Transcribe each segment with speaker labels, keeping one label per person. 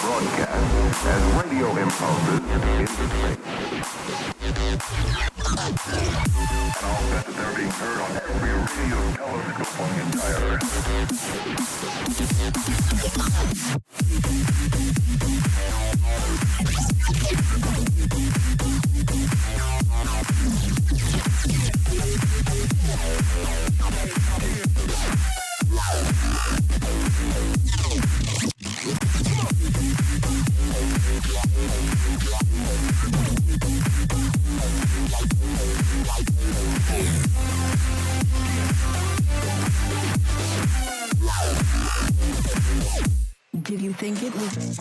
Speaker 1: broadcast as radio impulses into space. And all set that they're being heard on every radio telescope on the entire Earth.
Speaker 2: Did you think it was...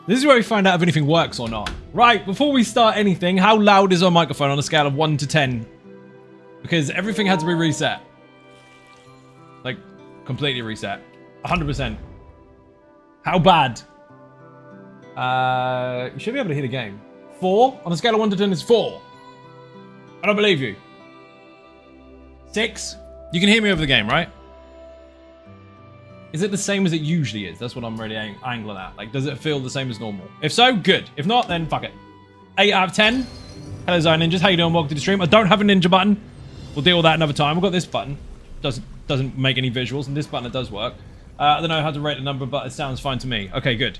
Speaker 3: This is where we find out if anything works or not. Right, before we start anything, how loud is our microphone on a scale of 1 to 10? Because everything had to be reset. Like, completely reset. 100%. How bad? You should be able to hear the game. 4? On a scale of 1 to 10 is 4. I don't believe you. 6? You can hear me over the game, right? Is it the same as it usually is? That's what I'm really angling at. Like, does it feel the same as normal? If so, good. If not, then fuck it. 8 out of 10. Hello, Zion Ninjas. How you doing? Welcome to the stream. I don't have a ninja button. We'll deal with that another time. We've got this button. Doesn't make any visuals, and this button, it does work. I don't know how to rate the number, but it sounds fine to me. Okay, good.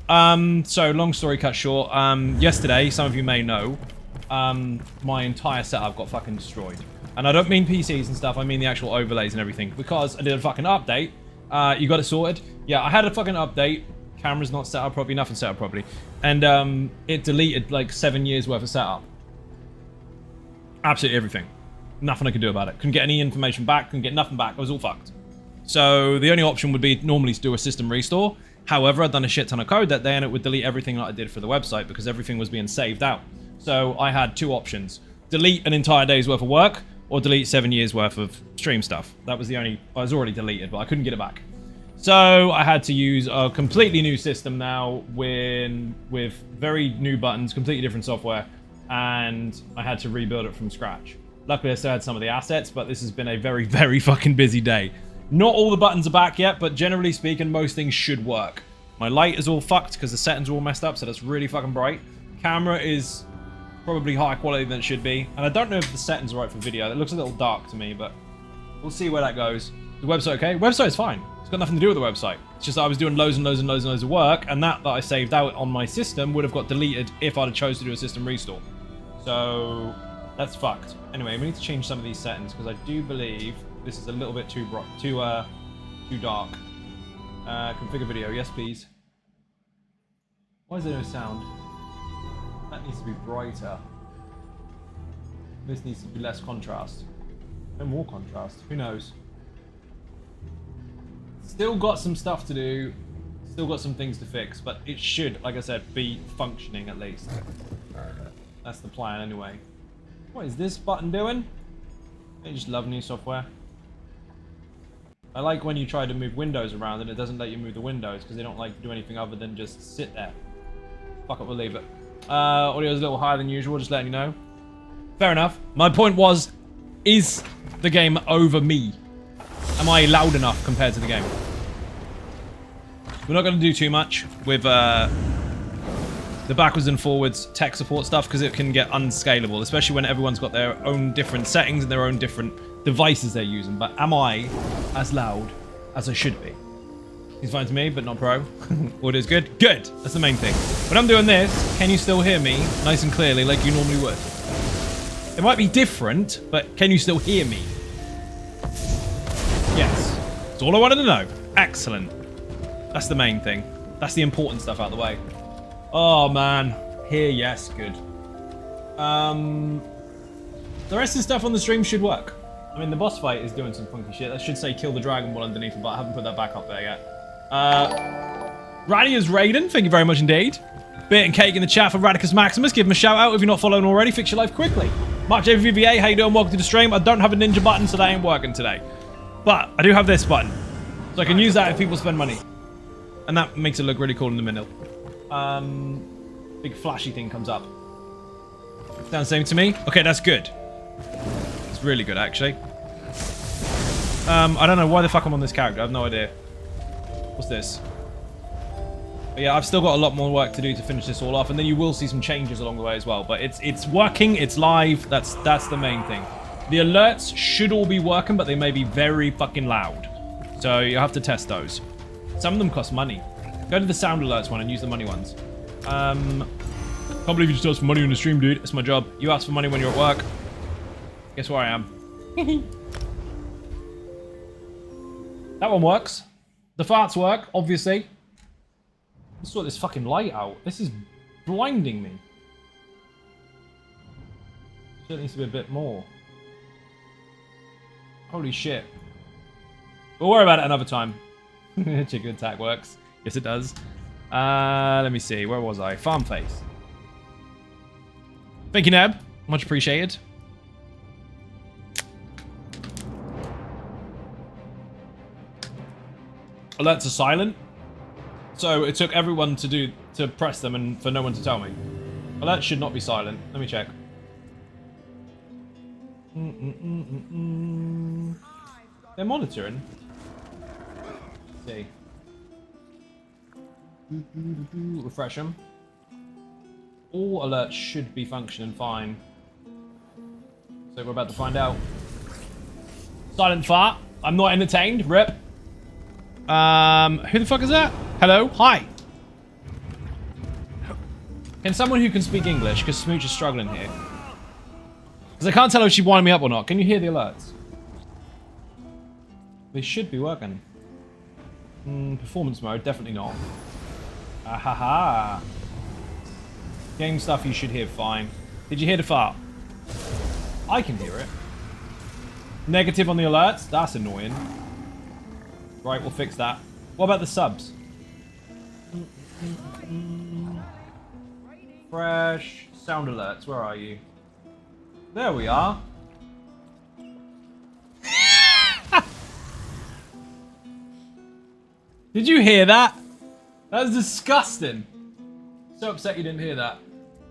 Speaker 3: So, long story cut short. Yesterday, some of you may know, my entire setup got fucking destroyed. And I don't mean PCs and stuff. I mean the actual overlays and everything. Because I did a fucking update. You got it sorted? Yeah, I had a fucking update. Camera's not set up properly, nothing set up properly. And it deleted like 7 years worth of setup. Absolutely everything. Nothing I could do about it. Couldn't get any information back, couldn't get nothing back. I was all fucked. So the only option would be normally to do a system restore. However, I'd done a shit ton of code that day and it would delete everything that I did for the website because everything was being saved out. So I had two options. Delete an entire day's worth of work or delete 7 years worth of stream stuff. That was the only... I was already deleted, but I couldn't get it back. So I had to use a completely new system now with very new buttons, completely different software, and I had to rebuild it from scratch. Luckily, I still had some of the assets, but this has been a very, very fucking busy day. Not all the buttons are back yet, but generally speaking, most things should work. My light is all fucked because the settings are all messed up, so that's really fucking bright. Camera is Probably higher quality than it should be. And I don't know if the settings are right for video. It looks a little dark to me, but we'll see where that goes. The website okay? Website's fine. It's got nothing to do with the website. It's just that I was doing loads and loads and loads and loads of work, and that I saved out on my system would have got deleted if I'd have chose to do a system restore. So that's fucked. Anyway, we need to change some of these settings because I do believe this is a little bit too bright, too dark. Configure video, yes please. Why is there no sound? That needs to be brighter. This needs to be less contrast. No more contrast. Who knows? Still got some stuff to do. Still got some things to fix, but it should, like I said, be functioning at least. That's the plan anyway. What is this button doing? I just love new software. I like when you try to move windows around and it doesn't let you move the windows because they don't like to do anything other than just sit there. Fuck it, we'll leave it. Audio is a little higher than usual, just letting you know. Fair enough. My point was, is the game over me? Am I loud enough compared to the game? We're not going to do too much with the backwards and forwards tech support stuff because it can get unscalable, especially when everyone's got their own different settings and their own different devices they're using. But am I as loud as I should be? He's fine to me, but not pro. Audio's good? Good! That's the main thing. When I'm doing this, can you still hear me nice and clearly like you normally would? It might be different, but can you still hear me? Yes. That's all I wanted to know. Excellent. That's the main thing. That's the important stuff out of the way. Oh, man. Here, yes. Good. The rest of the stuff on the stream should work. I mean, the boss fight is doing some funky shit. That should say kill the dragon wall underneath it, but I haven't put that back up there yet. Radius Raiden, thank you very much indeed. Bit and cake in the chat for Radicus Maximus. Give him a shout out if you're not following already. Fix your life quickly. Mark JVVA, how you doing? Welcome to the stream. I don't have a ninja button, so that ain't working today. But I do have this button. So I can use that if people spend money. And that makes it look really cool in the middle. Big flashy thing comes up. Sounds the same to me. Okay, that's good. It's really good, actually. I don't know why the fuck I'm on this character. I have no idea. What's this? But yeah, I've still got a lot more work to do to finish this all off, and then you will see some changes along the way as well. But it's working, it's live. That's the main thing. The alerts should all be working, but they may be very fucking loud. So you have to test those. Some of them cost money. Go to the sound alerts one and use the money ones. Can't believe you just asked for money on the stream, dude. It's my job. You ask for money when you're at work. Guess where I am. That one works. The farts work, obviously. Let's sort this fucking light out. This is blinding me. Shit needs to be a bit more. Holy shit. We'll worry about it another time. Chicken attack works. Yes, it does. Let me see. Where was I? Farm face. Thank you, Neb. Much appreciated. Alerts are silent. So it took everyone to press them and for no one to tell me. Alerts should not be silent. Let me check. They're monitoring. Let's see. Refresh them. All alerts should be functioning fine. So we're about to find out. Silent fart. I'm not entertained. Rip. Who the fuck is that? Hello? Hi. Can someone who can speak English, because Smooch is struggling here. Because I can't tell if she winding me up or not. Can you hear the alerts? They should be working. Performance mode, definitely not. Ahaha. Game stuff you should hear fine. Did you hear the fart? I can hear it. Negative on the alerts? That's annoying. Right, we'll fix that. What about the subs? Fresh. Sound alerts, where are you? There we are. Did you hear that? That was disgusting. So upset you didn't hear that.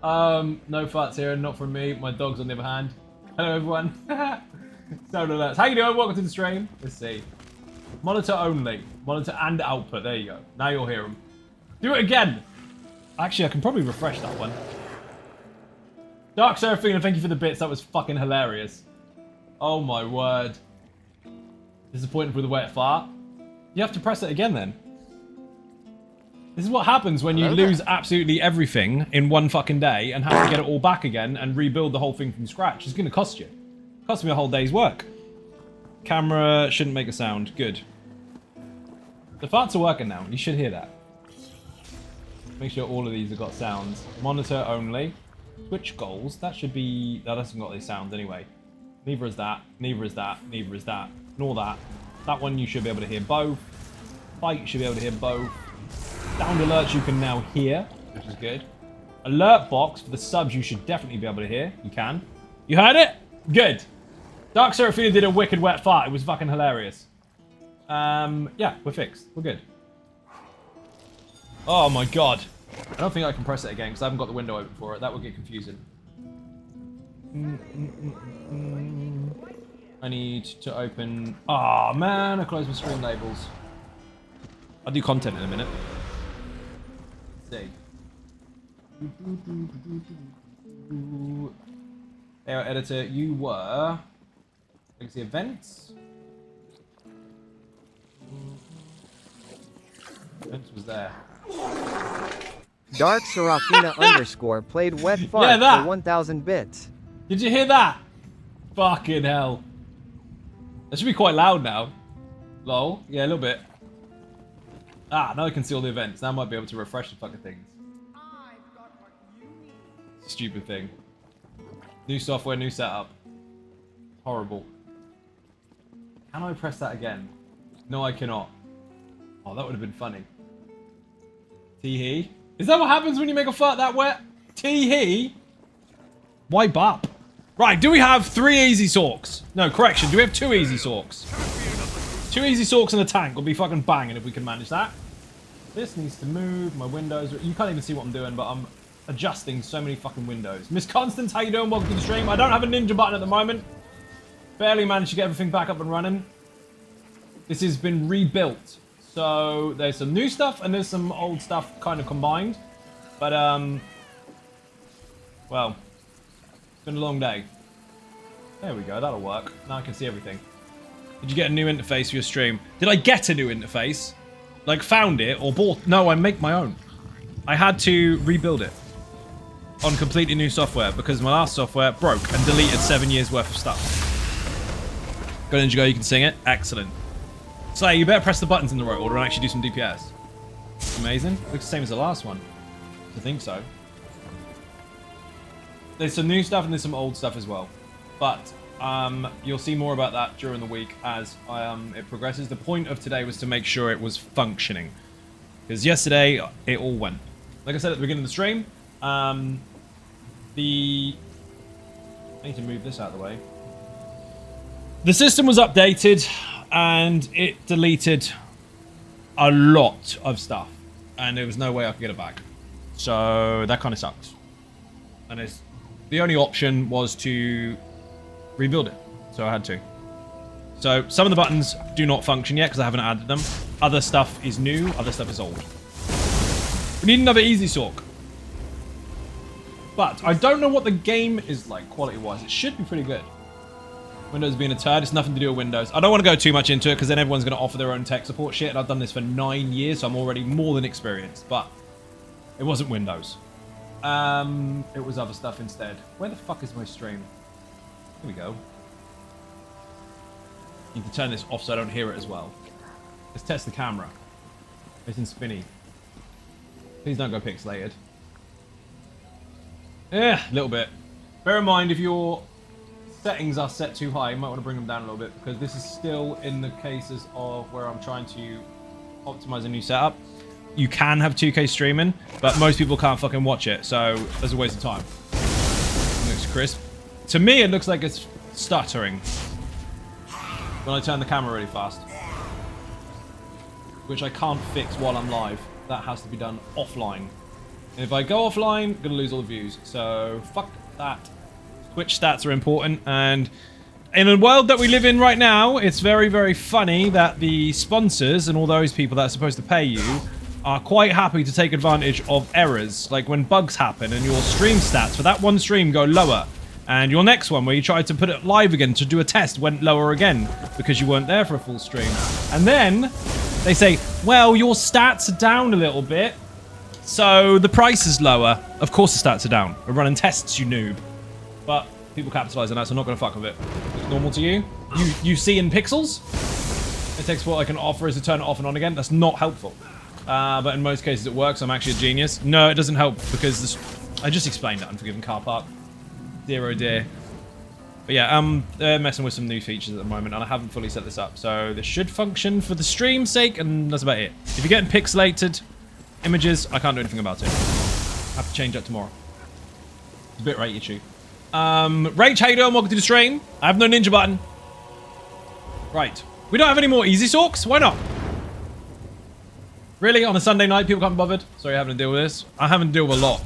Speaker 3: No farts here, not from me. My dog's on the other hand. Hello everyone. Sound alerts. How you doing? Welcome to the stream. Let's see. Monitor only. Monitor and output. There you go. Now you'll hear them. Do it again. Actually, I can probably refresh that one. Dark Seraphina, thank you for the bits. That was fucking hilarious. Oh my word. Disappointed with the wet fart. You have to press it again then. This is what happens when you lose absolutely everything in one fucking day and have to get it all back again and rebuild the whole thing from scratch. It's going to cost you. It cost me a whole day's work. Camera shouldn't make a sound. Good. The farts are working now. You should hear that. Make sure all of these have got sounds. Monitor only. Switch goals. That should be... That hasn't got these sounds anyway. Neither is that. Neither is that. Neither is that. Nor that. That one you should be able to hear both. Fight you should be able to hear both. Sound alerts you can now hear, which is good. Alert box for the subs you should definitely be able to hear. You can. You heard it? Good. Dark Seraphina did a wicked wet fart. It was fucking hilarious. Yeah, we're fixed. We're good. Oh my god. I don't think I can press it again because I haven't got the window open for it. That would get confusing. I need to open... Oh man, I closed my screen labels. I'll do content in a minute. Let's see. Layout editor, you were... Legacy events. Events was there.
Speaker 4: Dark Seraphina underscore played wet fart for 1,000 bits.
Speaker 3: Did you hear that? Fucking hell. That should be quite loud now. Lol. Yeah, a little bit. Ah, now I can see all the events. Now I might be able to refresh the fucking things. Stupid thing. New software, new setup. Horrible. Can I press that again? No, I cannot. Oh, that would have been funny. Tee-hee. Is that what happens when you make a fart that wet? Tee-hee? Wipe up. Right, do we have 3 easy sorcs? No, correction. Do we have 2 easy sorcs? 2 easy sorcs in a tank will be fucking banging if we can manage that. This needs to move. My windows... You can't even see what I'm doing, but I'm adjusting so many fucking windows. Miss Constance, how you doing? Welcome to the stream. I don't have a ninja button at the moment. Barely managed to get everything back up and running. This has been rebuilt. So there's some new stuff and there's some old stuff kind of combined. But, well, it's been a long day. There we go, that'll work. Now I can see everything. Did you get a new interface for your stream? Did I get a new interface? Like, found it or bought? No, I make my own. I had to rebuild it on completely new software because my last software broke and deleted 7 years worth of stuff. Go Ninja Go, you can sing it. Excellent. So you better press the buttons in the right order and actually do some DPS. Amazing. Looks the same as the last one. I think so. There's some new stuff and there's some old stuff as well. But you'll see more about that during the week as it progresses. The point of today was to make sure it was functioning. Because yesterday, it all went. Like I said at the beginning of the stream, I need to move this out of the way. The system was updated and it deleted a lot of stuff. And there was no way I could get it back. So that kind of sucks. And the only option was to rebuild it. So I had to. So some of the buttons do not function yet because I haven't added them. Other stuff is new, other stuff is old. We need another easy Sorc. But I don't know what the game is like quality-wise. It should be pretty good. Windows being a turd, it's nothing to do with Windows. I don't want to go too much into it because then everyone's going to offer their own tech support shit. And I've done this for 9 years, so I'm already more than experienced. But it wasn't Windows. It was other stuff instead. Where the fuck is my stream? Here we go. Need to turn this off so I don't hear it as well. Let's test the camera. It's in spinny. Please don't go pixelated. Yeah, a little bit. Bear in mind if your settings are set too high, you might want to bring them down a little bit because this is still in the cases of where I'm trying to optimize a new setup. You can have 2K streaming, but most people can't fucking watch it, so there's a waste of time. It looks crisp. To me, it looks like it's stuttering when I turn the camera really fast, which I can't fix while I'm live. That has to be done offline. And if I go offline, I'm gonna lose all the views. So fuck that. Twitch stats are important, and in a world that we live in right now, it's very, very funny that the sponsors and all those people that are supposed to pay you are quite happy to take advantage of errors, like when bugs happen and your stream stats for that one stream go lower, and your next one where you tried to put it live again to do a test went lower again because you weren't there for a full stream. And then they say, well, your stats are down a little bit, so the price is lower. Of course the stats are down. We're running tests, you noob. But people capitalize on that, so I'm not going to fuck with it. It's normal to you. You see in pixels? It takes what I can offer is to turn it off and on again. That's not helpful. But in most cases it works. I'm actually a genius. No, it doesn't help because this... I just explained that. Unforgiven car park. Dear oh dear. But yeah, they're messing with some new features at the moment, and I haven't fully set this up. So this should function for the stream's sake, and that's about it. If you're getting pixelated images, I can't do anything about it. I have to change that tomorrow. It's a bit right, YouTube. Rach, how you doing? Welcome to the stream. I have no ninja button. Right. We don't have any more easy sorcs? Why not? Really? On a Sunday night, people can't be bothered? Sorry, having to deal with this. I haven't to deal with a lot.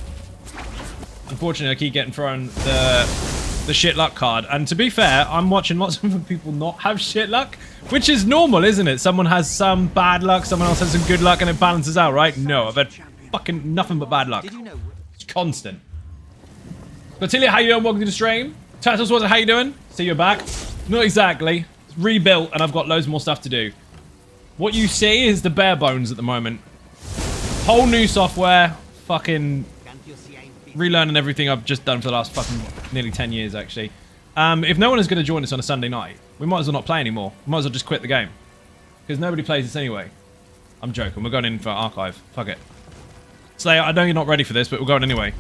Speaker 3: Unfortunately, I keep getting thrown the shit luck card. And to be fair, I'm watching lots of people not have shit luck, which is normal, isn't it? Someone has some bad luck, someone else has some good luck, and it balances out, right? No, I've had fucking nothing but bad luck. It's constant. Cordelia, how you doing? Welcome to the stream. Turtles, how you doing? See you're back. Not exactly. It's rebuilt, and I've got loads more stuff to do. What you see is the bare bones at the moment. Whole new software. Fucking relearning everything I've just done for the last fucking nearly 10 years, actually. If no one is going to join us on a Sunday night, we might as well not play anymore. We might as well just quit the game. Because nobody plays this anyway. I'm joking. We're going in for archive. Fuck it. Slayer, I know you're not ready for this, but we're going anyway.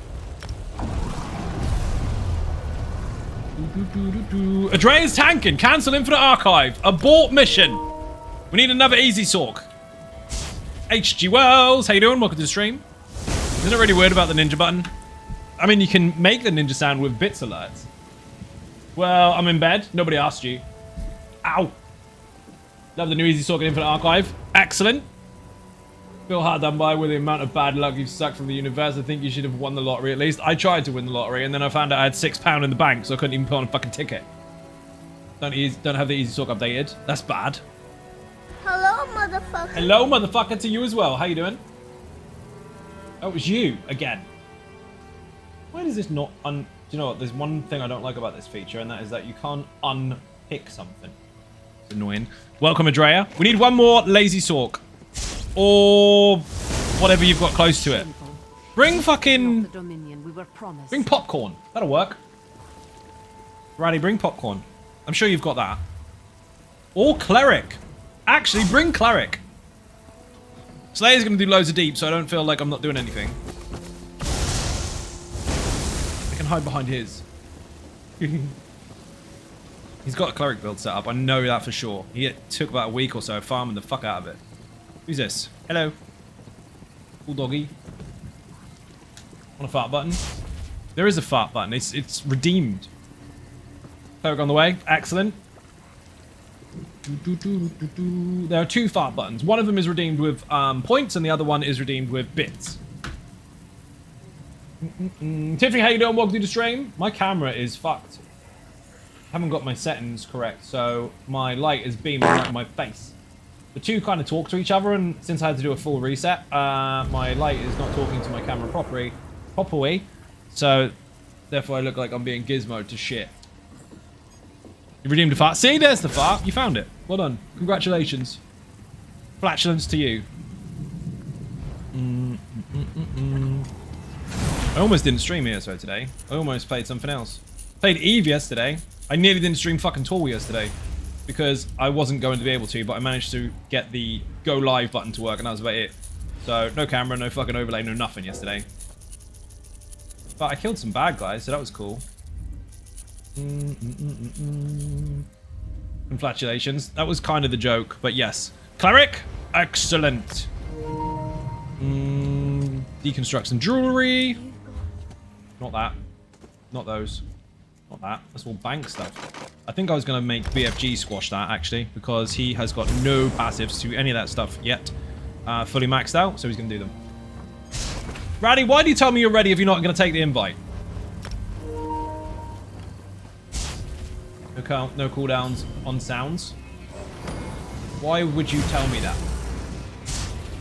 Speaker 3: Adrea's tanking. Cancel Infinite Archive. Abort mission. We need another easy sorc. HG Wells, how you doing? Welcome to the stream. Isn't it really weird about the ninja button? I mean, you can make the ninja sound with bits alerts. Well, I'm in bed. Nobody asked you. Ow. Love the new easy sorc and Infinite Archive. Excellent. Feel hard done by with the amount of bad luck you've sucked from the universe. I think you should have won the lottery at least. I tried to win the lottery, and then I found out I had £6 in the bank, so I couldn't even put on a fucking ticket. Don't have the easy sorc updated. That's bad.
Speaker 5: Hello, motherfucker.
Speaker 3: Hello, motherfucker, to you as well. How you doing? Oh, it was you again. Why does this not do you know what? There's one thing I don't like about this feature, and that is that you can't unpick something. It's annoying. Welcome, Adrea. We need one more lazy sorc. Or whatever you've got close to it. Bring fucking... Bring popcorn. That'll work. Raddy, bring popcorn. I'm sure you've got that. Or cleric. Actually, bring cleric. Slayer's going to do loads of deep, so I don't feel like I'm not doing anything. I can hide behind his. He's got a cleric build set up. I know that for sure. He took about a week or so farming the fuck out of it. Who's this? Hello. Cool doggy. Want a fart button? There is a fart button. It's redeemed. Cleric on the way. Excellent. There are two fart buttons. One of them is redeemed with points, and the other one is redeemed with bits. Tiffany, how you doing? Welcome to the stream. My camera is fucked. I haven't got my settings correct, so my light is beaming right in my face. The two kind of talk to each other, and since I had to do a full reset, my light is not talking to my camera properly, so therefore I look like I'm being gizmoed to shit. You redeemed a fart. See, there's the fart. You found it. Well done. Congratulations. Flatulence to you. I almost didn't stream ESO today. I almost played something else. Played Eve yesterday. I nearly didn't stream fucking Tor yesterday because I wasn't going to be able to, but I managed to get the go live button to work, and that was about it. So no camera, no fucking overlay, no nothing yesterday. But I killed some bad guys, so that was cool. Congratulations. That was kind of the joke, but yes. Cleric, excellent. Deconstruct some jewelry. Not that. Not those. Not that. That's all bank stuff. I think I was going to make BFG squash that, actually, because he has got no passives to any of that stuff yet. Fully maxed out, so he's going to do them. Raddy, why do you tell me you're ready if you're not going to take the invite? No cooldowns on sounds. Why would you tell me that?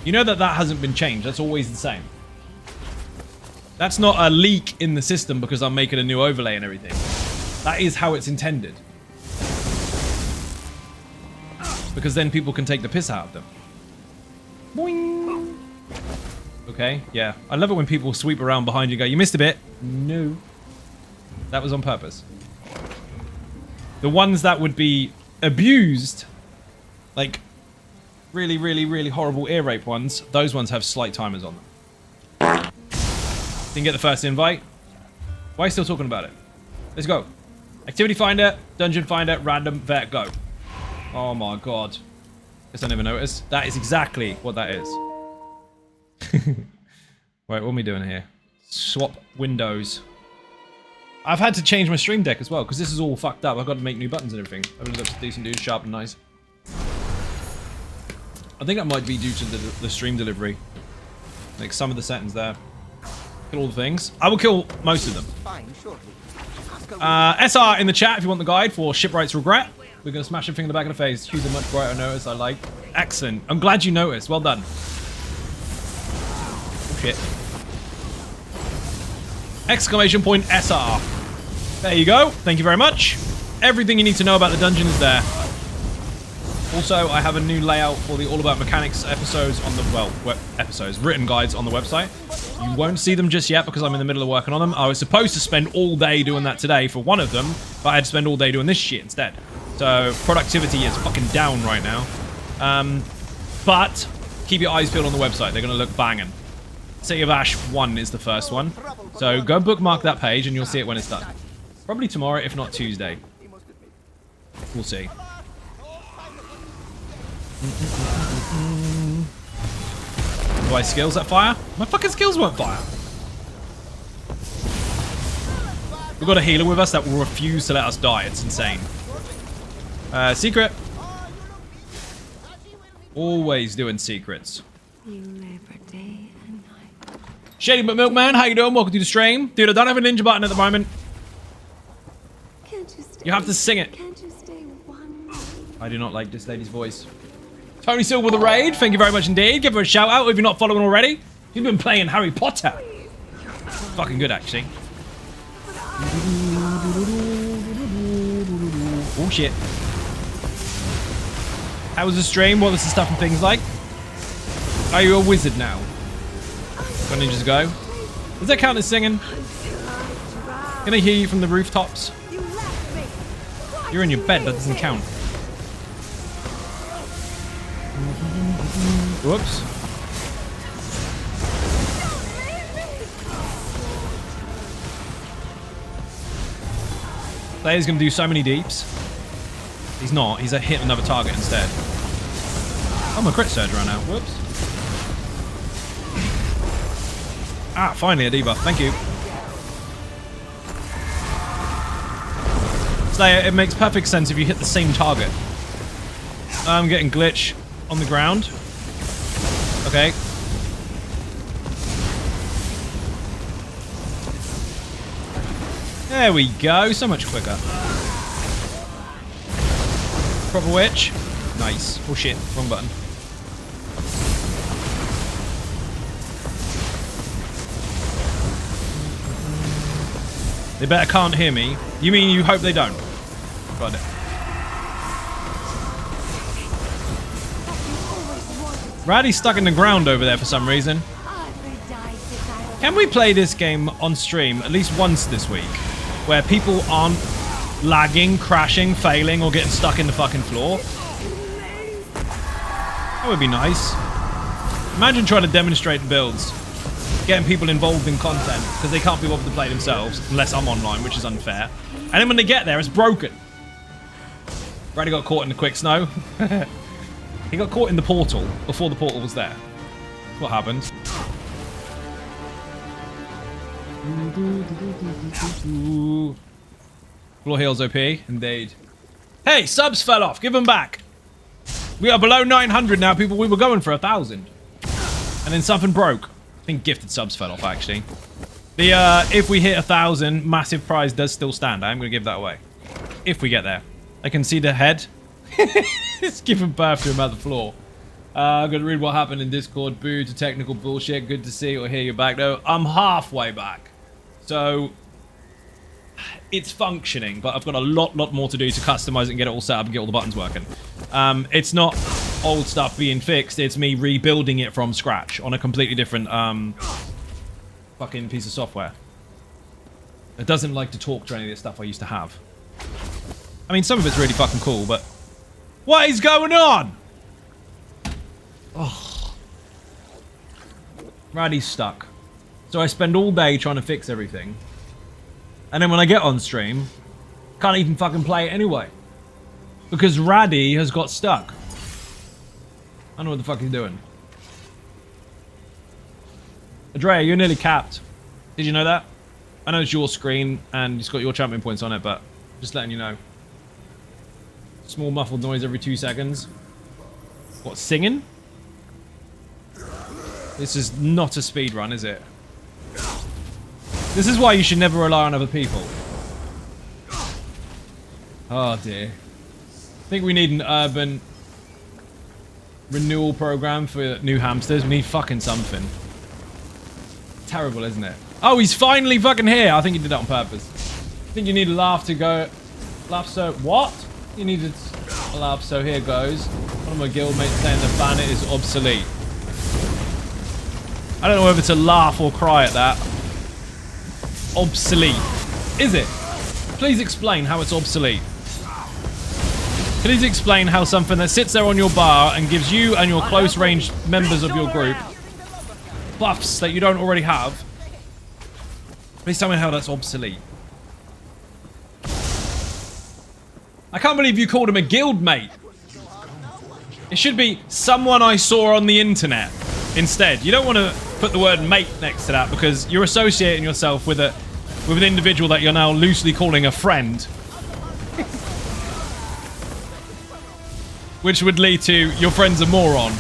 Speaker 3: You know that hasn't been changed. That's always the same. That's not a leak in the system because I'm making a new overlay and everything. That is how it's intended. Because then people can take the piss out of them. Boing. Okay, yeah. I love it when people sweep around behind you and go, you missed a bit. No. That was on purpose. The ones that would be abused, like really, really, really horrible ear rape ones, those ones have slight timers on them. Didn't get the first invite. Why are you still talking about it? Let's go. Activity finder, dungeon finder, random, vet, go. Oh my god. Guess I never noticed. That is exactly what that is. Wait, what are we doing here? Swap windows. I've had to change my stream deck as well, because this is all fucked up. I've got to make new buttons and everything. Everything looks decent, dude. Sharp and nice. I think that might be due to the stream delivery. Like some of the settings there. Kill all the things. I will kill most of them. SR in the chat if you want the guide for Shipwright's Regret. We're going to smash everything in the back of the face. Choose a much brighter notice I like. Excellent. I'm glad you noticed. Well done. Oh, shit. Exclamation point SR. There you go. Thank you very much. Everything you need to know about the dungeon is there. Also, I have a new layout for the All About Mechanics episodes on the, well, written guides on the website. You won't see them just yet because I'm in the middle of working on them. I was supposed to spend all day doing that today for one of them, but I had to spend all day doing this shit instead. So, productivity is fucking down right now. But, keep your eyes peeled on the website. They're going to look banging. City of Ash 1 is the first one. So, go bookmark that page and you'll see it when it's done. Probably tomorrow, if not Tuesday. We'll see. Do I skills at fire? My fucking skills won't fire. We've got a healer with us that will refuse to let us die. It's insane. Secret. Always doing secrets. Shady but Milkman, how you doing? Welcome to the stream. Dude, I don't have a ninja button at the moment. You have to sing it. I do not like this lady's voice. Tony Silver with the raid. Thank you very much indeed. Give her a shout out if you're not following already. You've been playing Harry Potter. Fucking good, actually. Oh, shit. How was the stream? What was the stuff and things like? Are you a wizard now? Where ninjas go? Does that count as singing? Can I hear you from the rooftops? You're in your bed. That doesn't count. Whoops. Lair's gonna do so many deeps. He's not. He's hit another target instead. Oh, my crit surge ran out. Whoops. Ah, finally a debuff. Thank you. Slayer, it makes perfect sense if you hit the same target. I'm getting glitch on the ground. Okay. There we go. So much quicker. Proper witch. Nice. Oh shit. Wrong button. They better can't hear me. You mean you hope they don't? Got it. Raddy's stuck in the ground over there for some reason. Can we play this game on stream at least once this week? Where people aren't lagging, crashing, failing, or getting stuck in the fucking floor? That would be nice. Imagine trying to demonstrate builds. Getting people involved in content because they can't be bothered to play themselves unless I'm online, which is unfair. And then when they get there, it's broken. Raddy got caught in the quick snow. He got caught in the portal before the portal was there. That's what happened. Floor heals OP, indeed. Hey, subs fell off. Give them back. We are below 900 now, people. We were going for 1,000. And then something broke. I think gifted subs fell off, actually. The, if we hit 1,000, massive prize does still stand. I am going to give that away. If we get there. I can see the head. It's giving birth to him at the floor. I'm gonna read what happened in Discord. Boo to technical bullshit. Good to see or hear you back though. I'm halfway back. So it's functioning, but I've got a lot more to do to customize it and get it all set up and get all the buttons working. It's not old stuff being fixed, it's me rebuilding it from scratch on a completely different fucking piece of software. It doesn't like to talk to any of this stuff I used to have. I mean, some of it's really fucking cool, but what is going on? Oh. Raddy's stuck. So I spend all day trying to fix everything. And then when I get on stream, can't even fucking play it anyway. Because Raddy has got stuck. I don't know what the fuck he's doing. Andrea, you're nearly capped. Did you know that? I know it's your screen and it's got your champion points on it, but just letting you know. Small muffled noise every 2 seconds. What, singing? This is not a speed run, is it? This is why you should never rely on other people. Oh dear. I think we need an urban renewal program for new hamsters. We need fucking something. Terrible, isn't it? Oh, he's finally fucking here. I think he did that on purpose. I think you need a laugh to go. Laugh so. What? You needed a laugh, so here goes. One of my guildmates saying the banner is obsolete. I don't know whether to laugh or cry at that. Obsolete. Is it? Please explain how it's obsolete. Please explain how something that sits there on your bar and gives you and your close range members of your group buffs that you don't already have. Please tell me how that's obsolete. I can't believe you called him a guild mate. It should be someone I saw on the internet instead. You don't want to put the word mate next to that because you're associating yourself with an individual that you're now loosely calling a friend. Which would lead to your friend's a moron.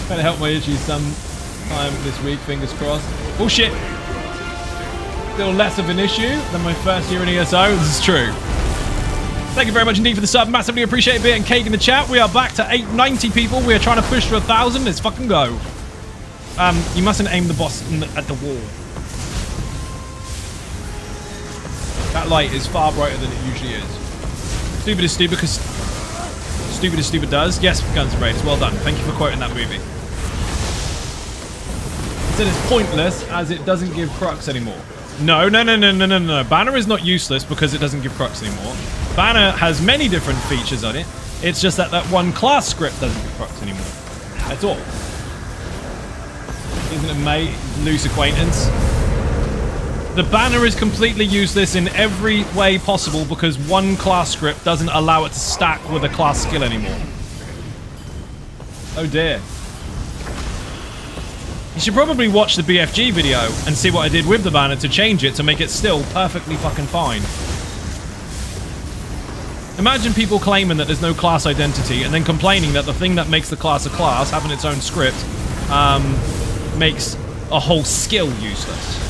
Speaker 3: Better help my issues sometime this week, fingers crossed. Oh shit! Still less of an issue than my first year in ESO, this is true. Thank you very much indeed for the sub, massively appreciate it, and cake in the chat. We are back to 890 people, we are trying to push to 1,000, let's fucking go. You mustn't aim the boss at the wall. That light is far brighter than it usually is. Stupid is stupid because stupid is stupid does. Yes, Guns and Raiders, well done. Thank you for quoting that movie. It said it's pointless as it doesn't give crux anymore. No. Banner is not useless because it doesn't give crux anymore. Banner has many different features on it. It's just that one class script doesn't give crux anymore. That's all. Isn't it, mate? Loose acquaintance. The banner is completely useless in every way possible because one class script doesn't allow it to stack with a class skill anymore. Oh dear. You should probably watch the BFG video and see what I did with the banner to change it to make it still perfectly fucking fine. Imagine people claiming that there's no class identity and then complaining that the thing that makes the class a class, having its own script, makes a whole skill useless.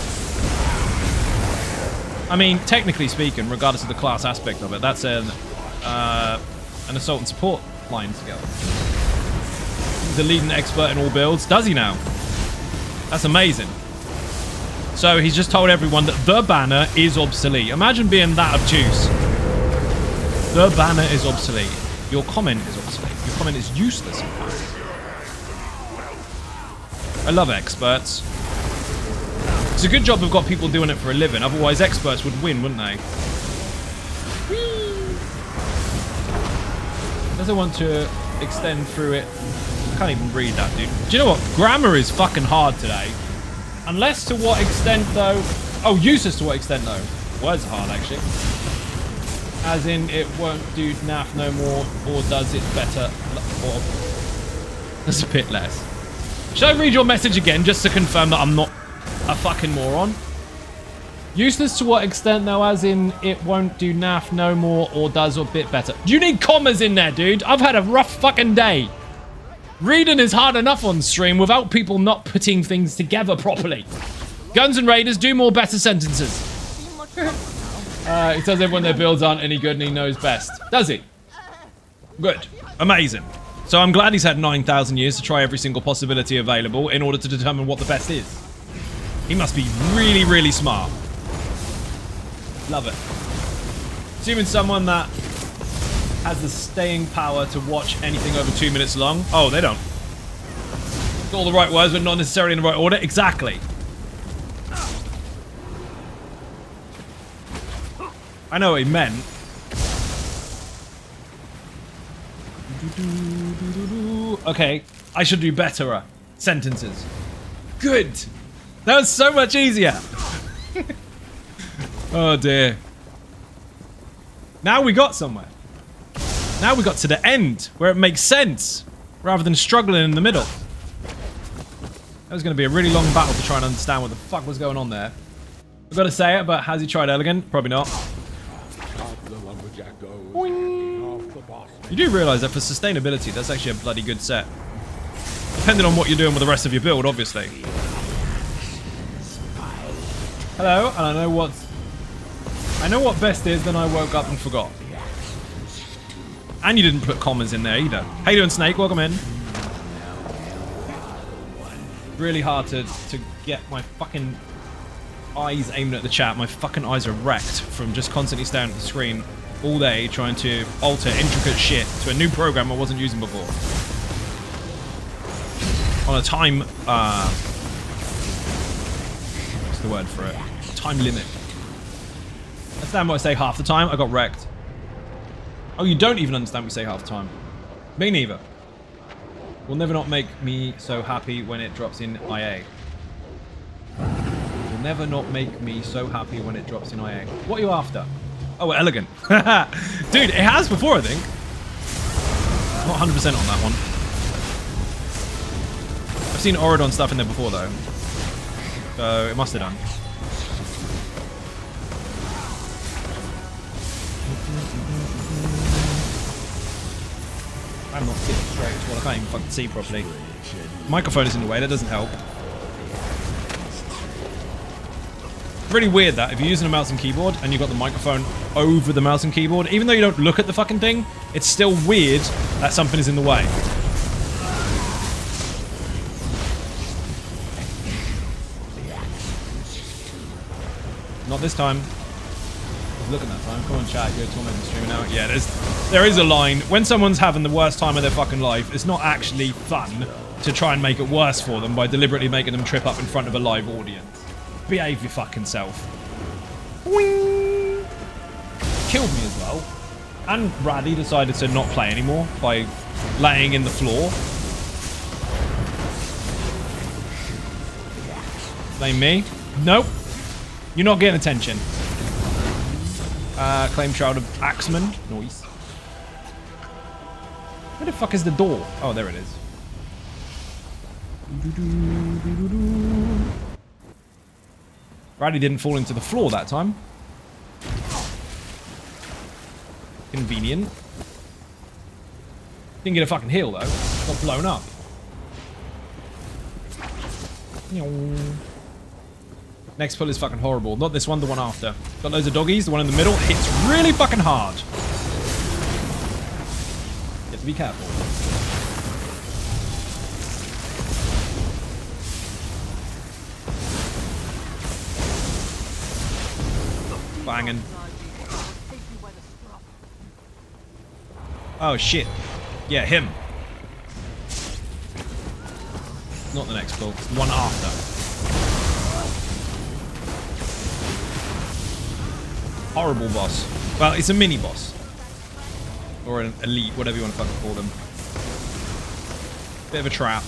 Speaker 3: I mean, technically speaking, regardless of the class aspect of it, that's an assault and support line together. He's a leading expert in all builds. Does he now? That's amazing. So he's just told everyone that the banner is obsolete. Imagine being that obtuse. The banner is obsolete. Your comment is obsolete. Your comment is useless, in fact. I love experts. It's a good job we've got people doing it for a living, otherwise experts would win, wouldn't they? Does it want to extend through it? I can't even read that, dude. Do you know what? Grammar is fucking hard today. Unless to what extent, though... Oh, useless to what extent, though. Words are hard, actually. As in, it won't do naff no more, or does it better? Or... That's a bit less. Should I read your message again, just to confirm that I'm not a fucking moron? Useless to what extent, though, as in it won't do naff no more or does a bit better. You need commas in there, dude. I've had a rough fucking day. Reading is hard enough on stream without people not putting things together properly. Guns and Raiders, do more better sentences. He tells everyone their builds aren't any good and he knows best. Does he? Good. Amazing. So I'm glad he's had 9,000 years to try every single possibility available in order to determine what the best is. He must be really, really smart. Love it. Assuming someone that has the staying power to watch anything over 2 minutes long. Oh, they don't. Got all the right words, but not necessarily in the right order. Exactly. I know what he meant. Okay, I should do better sentences. Good. That was so much easier. Oh dear. Now we got somewhere. Now we got to the end where it makes sense rather than struggling in the middle. That was going to be a really long battle to try and understand what the fuck was going on there. I've got to say it, but has he tried elegant? Probably not. You do realise that for sustainability, that's actually a bloody good set. Depending on what you're doing with the rest of your build, obviously. Hello, and I know what best is, then I woke up and forgot. And you didn't put commas in there either. How you doing, Snake? Welcome in. Really hard to get my fucking eyes aimed at the chat. My fucking eyes are wrecked from just constantly staring at the screen all day trying to alter intricate shit to a new program I wasn't using before. On a time, what's the word for it? Time limit. Understand what I say half the time? I got wrecked. Oh, you don't even understand what we say half the time. Me neither. Will never not make me so happy when it drops in IA. Will never not make me so happy when it drops in IA. What are you after? Oh, elegant. Dude, it has before, I think. Not 100% on that one. I've seen Oridon stuff in there before, though. So it must have done. I'm not sitting straight, well I can't even fucking see properly. Microphone is in the way, that doesn't help. Really weird that if you're using a mouse and keyboard and you've got the microphone over the mouse and keyboard, even though you don't look at the fucking thing, it's still weird that something is in the way. Not this time. Look at that time. Come on, chat. You're tormenting the streamer now. Yeah, there is a line. When someone's having the worst time of their fucking life, it's not actually fun to try and make it worse for them by deliberately making them trip up in front of a live audience. Behave your fucking self. Whee! Killed me as well. And Raddy decided to not play anymore by laying in the floor. Blame me? Nope. You're not getting attention. Claim Shroud of Axeman. Noise. Where the fuck is the door? Oh, there it is. Bradley didn't fall into the floor that time. Convenient. Didn't get a fucking heal, though. Got blown up. Next pull is fucking horrible. Not this one, the one after. Got loads of doggies. The one in the middle hits really fucking hard. You have to be careful. Banging. Oh shit. Yeah, him. Not the next pull. It's the one after. Horrible boss. Well, it's a mini boss. Or an elite, whatever you want to fucking call them. Bit of a trap.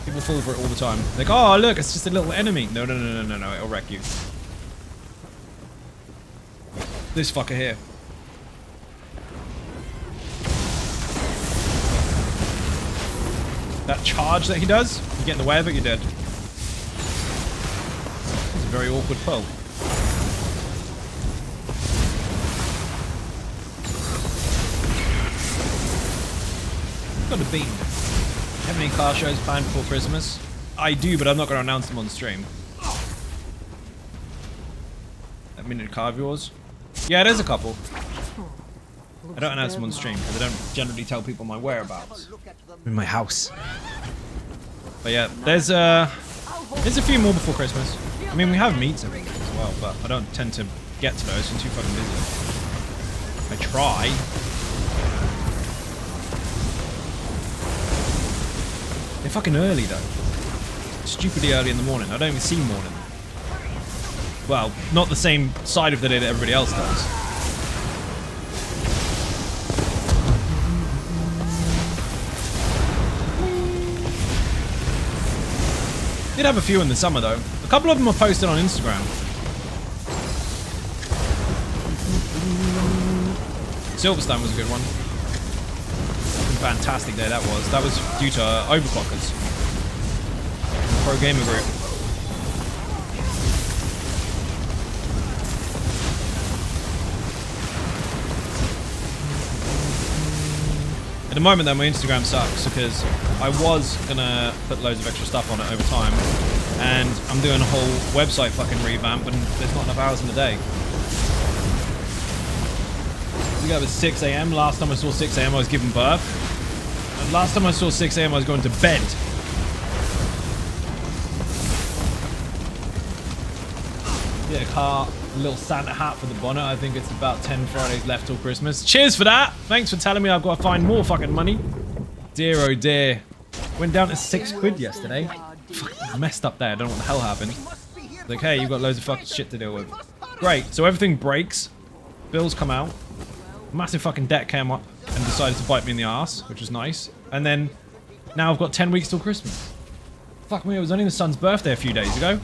Speaker 3: People fall for it all the time. Like, oh look, it's just a little enemy. No, no, no, no, no, no, it'll wreck you. This fucker here. That charge that he does, you get in the way of it, you're dead. It's a very awkward pull. Got a beam. Have any car shows planned before Christmas? I do, but I'm not going to announce them on stream. That minute car of yours? Yeah, there's a couple. I don't announce them on stream because I don't generally tell people my whereabouts. I'm in my house. But yeah, there's a few more before Christmas. I mean, we have meets every week as well, but I don't tend to get to those. I'm too fucking busy. I try. They're fucking early though. Stupidly early in the morning. I don't even see morning. Well, not the same side of the day that everybody else does. Did have a few in the summer though. A couple of them are posted on Instagram. Silverstone was a good one. Fantastic day that was. That was due to overclockers. Pro gamer group. At the moment though, my Instagram sucks because I was gonna put loads of extra stuff on it over time, and I'm doing a whole website fucking revamp, and there's not enough hours in the day. We got up at 6 AM. Last time I saw 6 AM, I was giving birth. And last time I saw 6 AM, I was going to bed. Get a car, a little Santa hat for the bonnet. I think it's about 10 Fridays left till Christmas. Cheers for that. Thanks for telling me I've got to find more fucking money. Dear oh dear. Went down to £6 yesterday. Fucking messed up there. I don't know what the hell happened. Like, hey, you've got loads of fucking shit to deal with. Great. So everything breaks. Bills come out. Massive fucking debt came up and decided to bite me in the ass, which was nice. And then now I've got 10 weeks till Christmas. Fuck me, it was only the son's birthday a few days ago.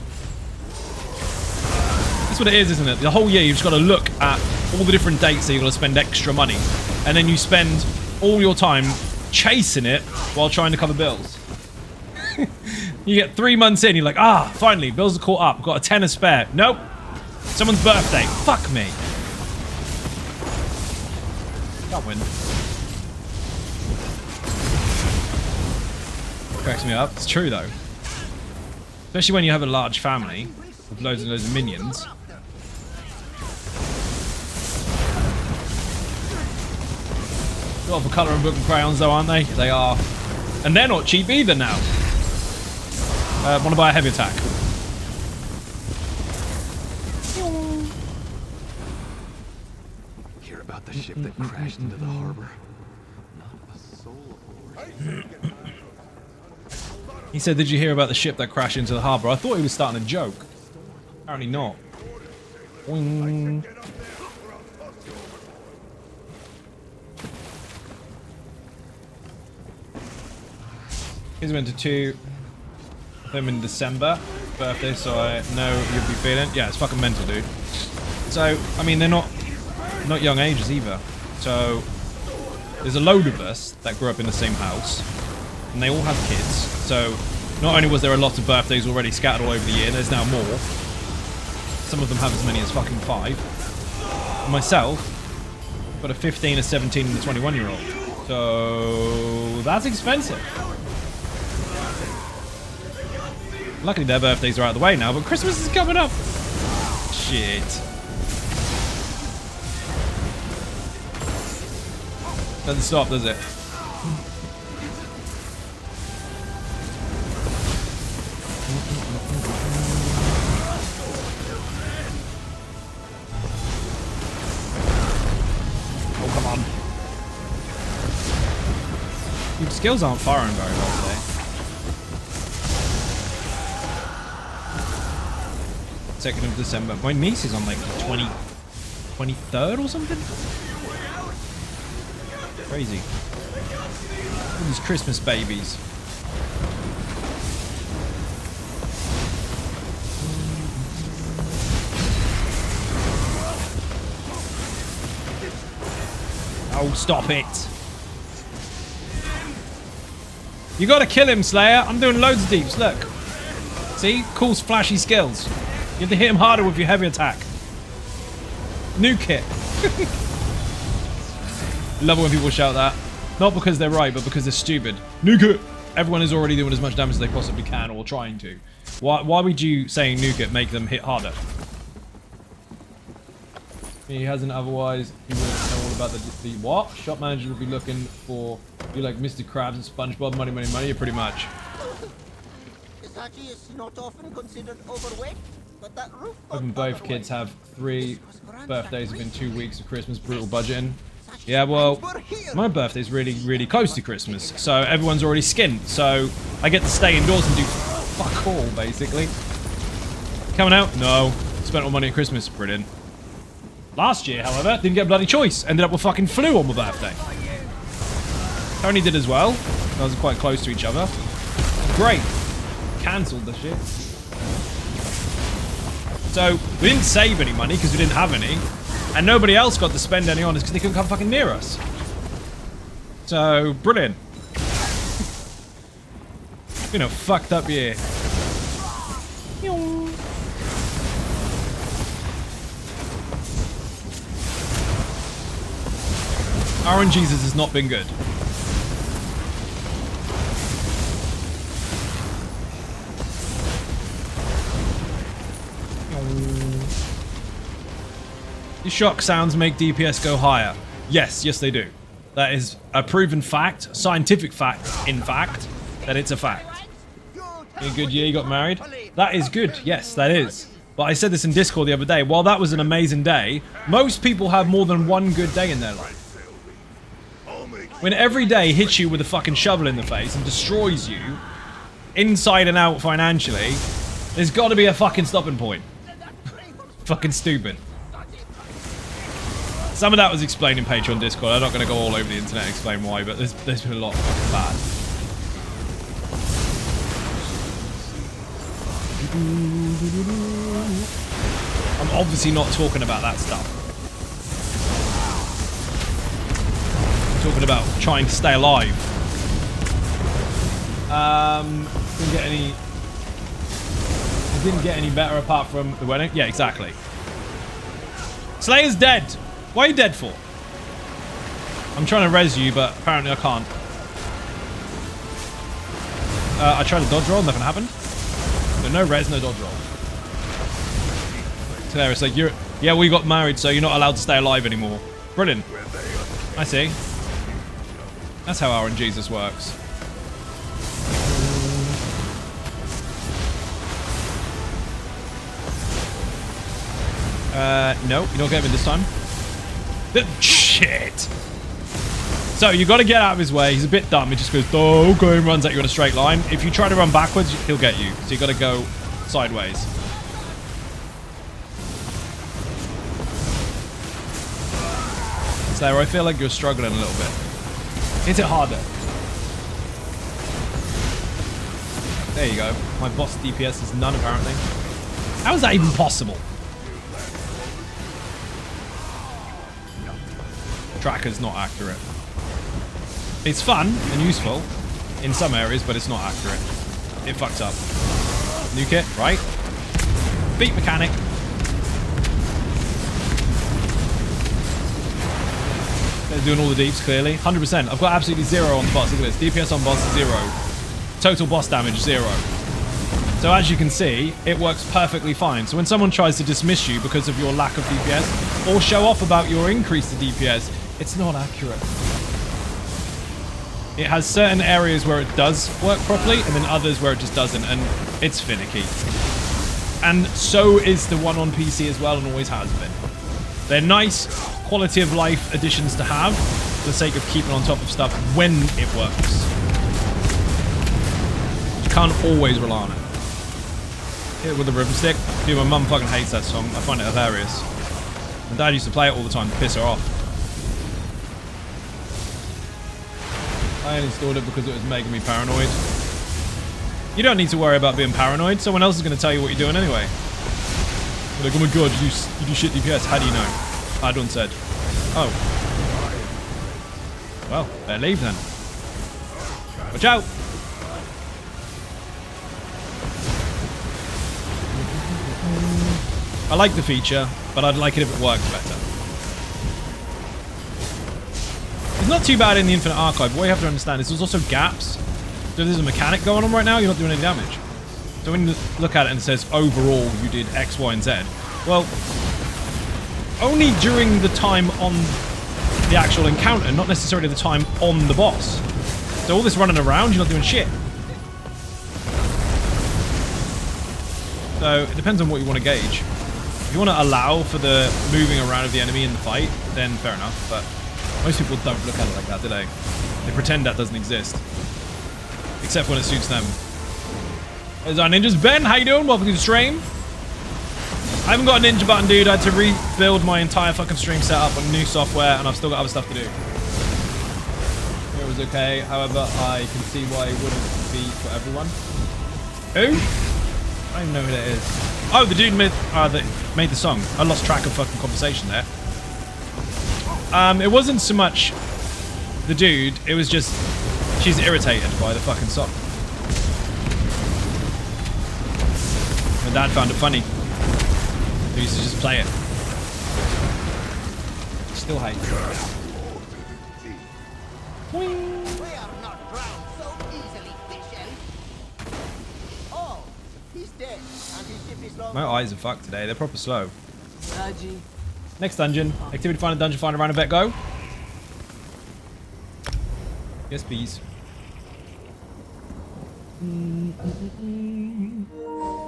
Speaker 3: That's what it is, isn't it? The whole year you've just got to look at all the different dates that you're going to spend extra money. And then you spend all your time chasing it while trying to cover bills. You get 3 months in, you're like, ah, finally, bills are caught up. I've got a tenner spare. Nope. Someone's birthday. Fuck me. Can't win. Cracks me up. It's true though. Especially when you have a large family with loads and loads of minions. Got for colour and book and crayons though, aren't they? They are. And they're not cheap either now. Want to buy a heavy attack.
Speaker 6: About the ship that crashed into the harbor. Not a soul aboard.
Speaker 3: He said, did you hear about the ship that crashed into the harbor? I thought he was starting a joke. Apparently not. Boing. He's went to 2 of them in December. Birthday, so I know you'll be feeling. Yeah, it's fucking mental, dude. So, I mean, they're not young ages either. So there's a load of us that grew up in the same house, and they all have kids. So not only was there a lot of birthdays already scattered all over the year, there's now more. Some of them have as many as fucking 5. And myself, got a 15, a 17, and a 21-year-old. So that's expensive. Luckily their birthdays are out of the way now, but Christmas is coming up. Shit. Doesn't stop, does it? Oh, come on. Your skills aren't firing very well today. Second of December. My niece is on like 23rd or something? Crazy. All these Christmas babies. Oh, stop it. You gotta kill him, Slayer. I'm doing loads of deeps, look. See? Cool, flashy skills. You have to hit him harder with your heavy attack. Nuke it. Love it when people shout that. Not because they're right, but because they're stupid. Nuke it! Everyone is already doing as much damage as they possibly can, or trying to. Why would you saying nuke it make them hit harder? He hasn't, otherwise he wouldn't know all about the what? Shop manager will be looking for you like Mr. Krabs and SpongeBob. Money, money, money. Pretty much.
Speaker 7: Sachi is not often considered overweight, but that roof.
Speaker 3: Hoping both kids have 3 birthdays within 2 weeks of Christmas. Brutal budgeting. Yeah, well, my birthday's really, really close to Christmas, so everyone's already skinned. So I get to stay indoors and do fuck all, basically. Coming out? No. Spent all money at Christmas. Brilliant. Last year, however, didn't get a bloody choice. Ended up with fucking flu on my birthday. Tony did as well. I was quite close to each other. Great. Cancelled the shit. So, we didn't save any money because we didn't have any. And nobody else got to spend any on us because they couldn't come fucking near us. So, brilliant. You know, fucked up year. RNGesus has not been good. These shock sounds make DPS go higher. Yes, yes they do. That is a proven fact, scientific fact, in fact, that it's a fact. A good year you got married? That is good, yes, that is. But I said this in Discord the other day, while that was an amazing day, most people have more than one good day in their life. When every day hits you with a fucking shovel in the face and destroys you, inside and out financially, there's got to be a fucking stopping point. Fucking stupid. Some of that was explained in Patreon Discord. I'm not going to go all over the internet and explain why, but there's been a lot of fucking bad. I'm obviously not talking about that stuff. I'm talking about trying to stay alive. Didn't get any... It didn't get any better apart from the wedding. Yeah, exactly. Slayer's dead. What are you dead for? I'm trying to res you, but apparently I can't. I tried a dodge roll, nothing happened. But no res, no dodge roll. It's hilarious. Like, yeah, we got married, so you're not allowed to stay alive anymore. Brilliant. I see. That's how RNGesus works. No, you don't get him this time. Shit. So you got to get out of his way. He's a bit dumb. He just goes, oh, okay, and runs at you in a straight line. If you try to run backwards, he'll get you. So you got to go sideways. Slayer, I feel like you're struggling a little bit. Hit it harder. There you go. My boss DPS is none, apparently. How is that even possible? Tracker's not accurate. It's fun and useful in some areas, but it's not accurate. It fucks up. New kit, right? Beat mechanic. They're doing all the deeps, clearly. 100%. I've got absolutely 0 on the boss. Look at this. DPS on boss, 0. Total boss damage, 0. So as you can see, it works perfectly fine. So when someone tries to dismiss you because of your lack of DPS, or show off about your increase to DPS, it's not accurate. It has certain areas where it does work properly, and then others where it just doesn't, and it's finicky. And so is the one on PC as well, and always has been. They're nice quality of life additions to have, for the sake of keeping on top of stuff when it works. You can't always rely on it. Hit it with a rhythm stick. Dude, my mum fucking hates that song. I find it hilarious. My dad used to play it all the time to piss her off. I uninstalled it because it was making me paranoid. You don't need to worry about being paranoid. Someone else is going to tell you what you're doing anyway. You're like, oh my god, you do shit DPS. How do you know? I done said. Oh. Well, better leave then. Watch out! I like the feature, but I'd like it if it worked better. It's not too bad in the Infinite Archive. What you have to understand is there's also gaps. So there's a mechanic going on right now, you're not doing any damage. So when you look at it and it says overall you did X, Y, and Z, well, only during the time on the actual encounter, not necessarily the time on the boss. So all this running around, you're not doing shit. So it depends on what you want to gauge. If you want to allow for the moving around of the enemy in the fight, then fair enough. But most people don't look at it like that, do they? They pretend that doesn't exist. Except when it suits them. There's our ninjas. Ben, how you doing? Welcome to the stream. I haven't got a ninja button, dude. I had to rebuild my entire fucking stream setup on new software, and I've still got other stuff to do. It was okay. However, I can see why it wouldn't be for everyone. Who? I don't even know who that is. Oh, the dude that made the song. I lost track of fucking conversation there. It wasn't so much the dude. It was just she's irritated by the fucking song. My dad found it funny. He used to just play it. Still hate it.
Speaker 7: We are not drowned so easily, Michelle. Oh, he's dead, and his ship is long.
Speaker 3: My eyes are fucked today. They're proper slow. Next dungeon. Activity finder, dungeon finder, round a bet, go. Yes, please.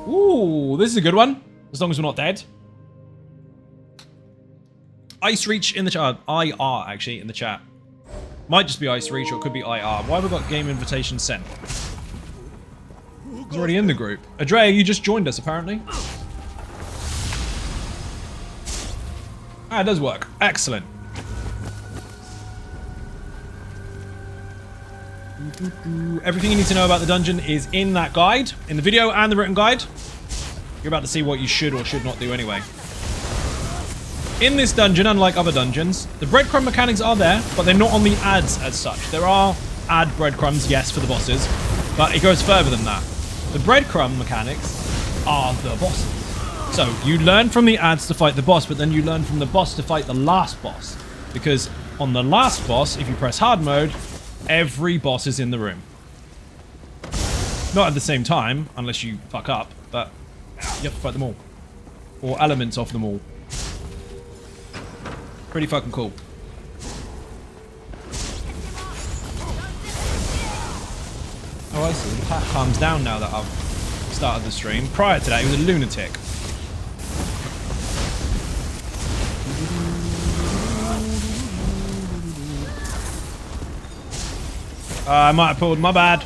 Speaker 3: Ooh, this is a good one. As long as we're not dead. Icereach in the chat. IR, actually, in the chat. Might just be Icereach, or it could be IR. Why have we got game invitation sent? He's already in the group. Adrea, you just joined us, apparently. Ah, it does work. Excellent. Everything you need to know about the dungeon is in that guide, in the video and the written guide. You're about to see what you should or should not do anyway. In this dungeon, unlike other dungeons, the breadcrumb mechanics are there, but they're not on the ads as such. There are ad breadcrumbs, yes, for the bosses, but it goes further than that. The breadcrumb mechanics are the bosses. So you learn from the ads to fight the boss, but then you learn from the boss to fight the last boss. Because on the last boss, if you press hard mode, every boss is in the room. Not at the same time, unless you fuck up, but you have to fight them all. Or elements of them all. Pretty fucking cool. Oh, I see. The pack calms down now that I've started the stream. Prior to that, he was a lunatic. I might have pulled. My bad.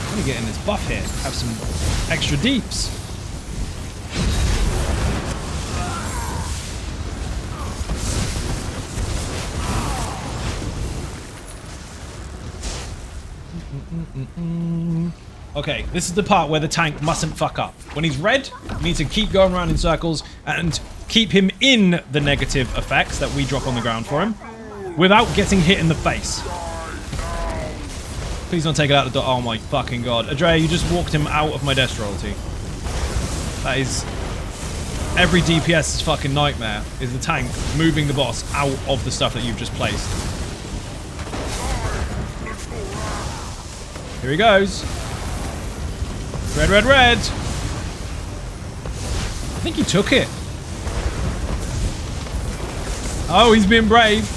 Speaker 3: Let me get in this buff here. Have some extra deeps. Okay, this is the part where the tank mustn't fuck up. When he's red, you need to keep going around in circles and keep him in the negative effects that we drop on the ground for him without getting hit in the face. Please don't take it out the door. Oh my fucking god. Adrea, you just walked him out of my death royalty. That is every DPS's fucking nightmare, is the tank moving the boss out of the stuff that you've just placed. Here he goes. Red, red, red. I think he took it. Oh, he's being brave.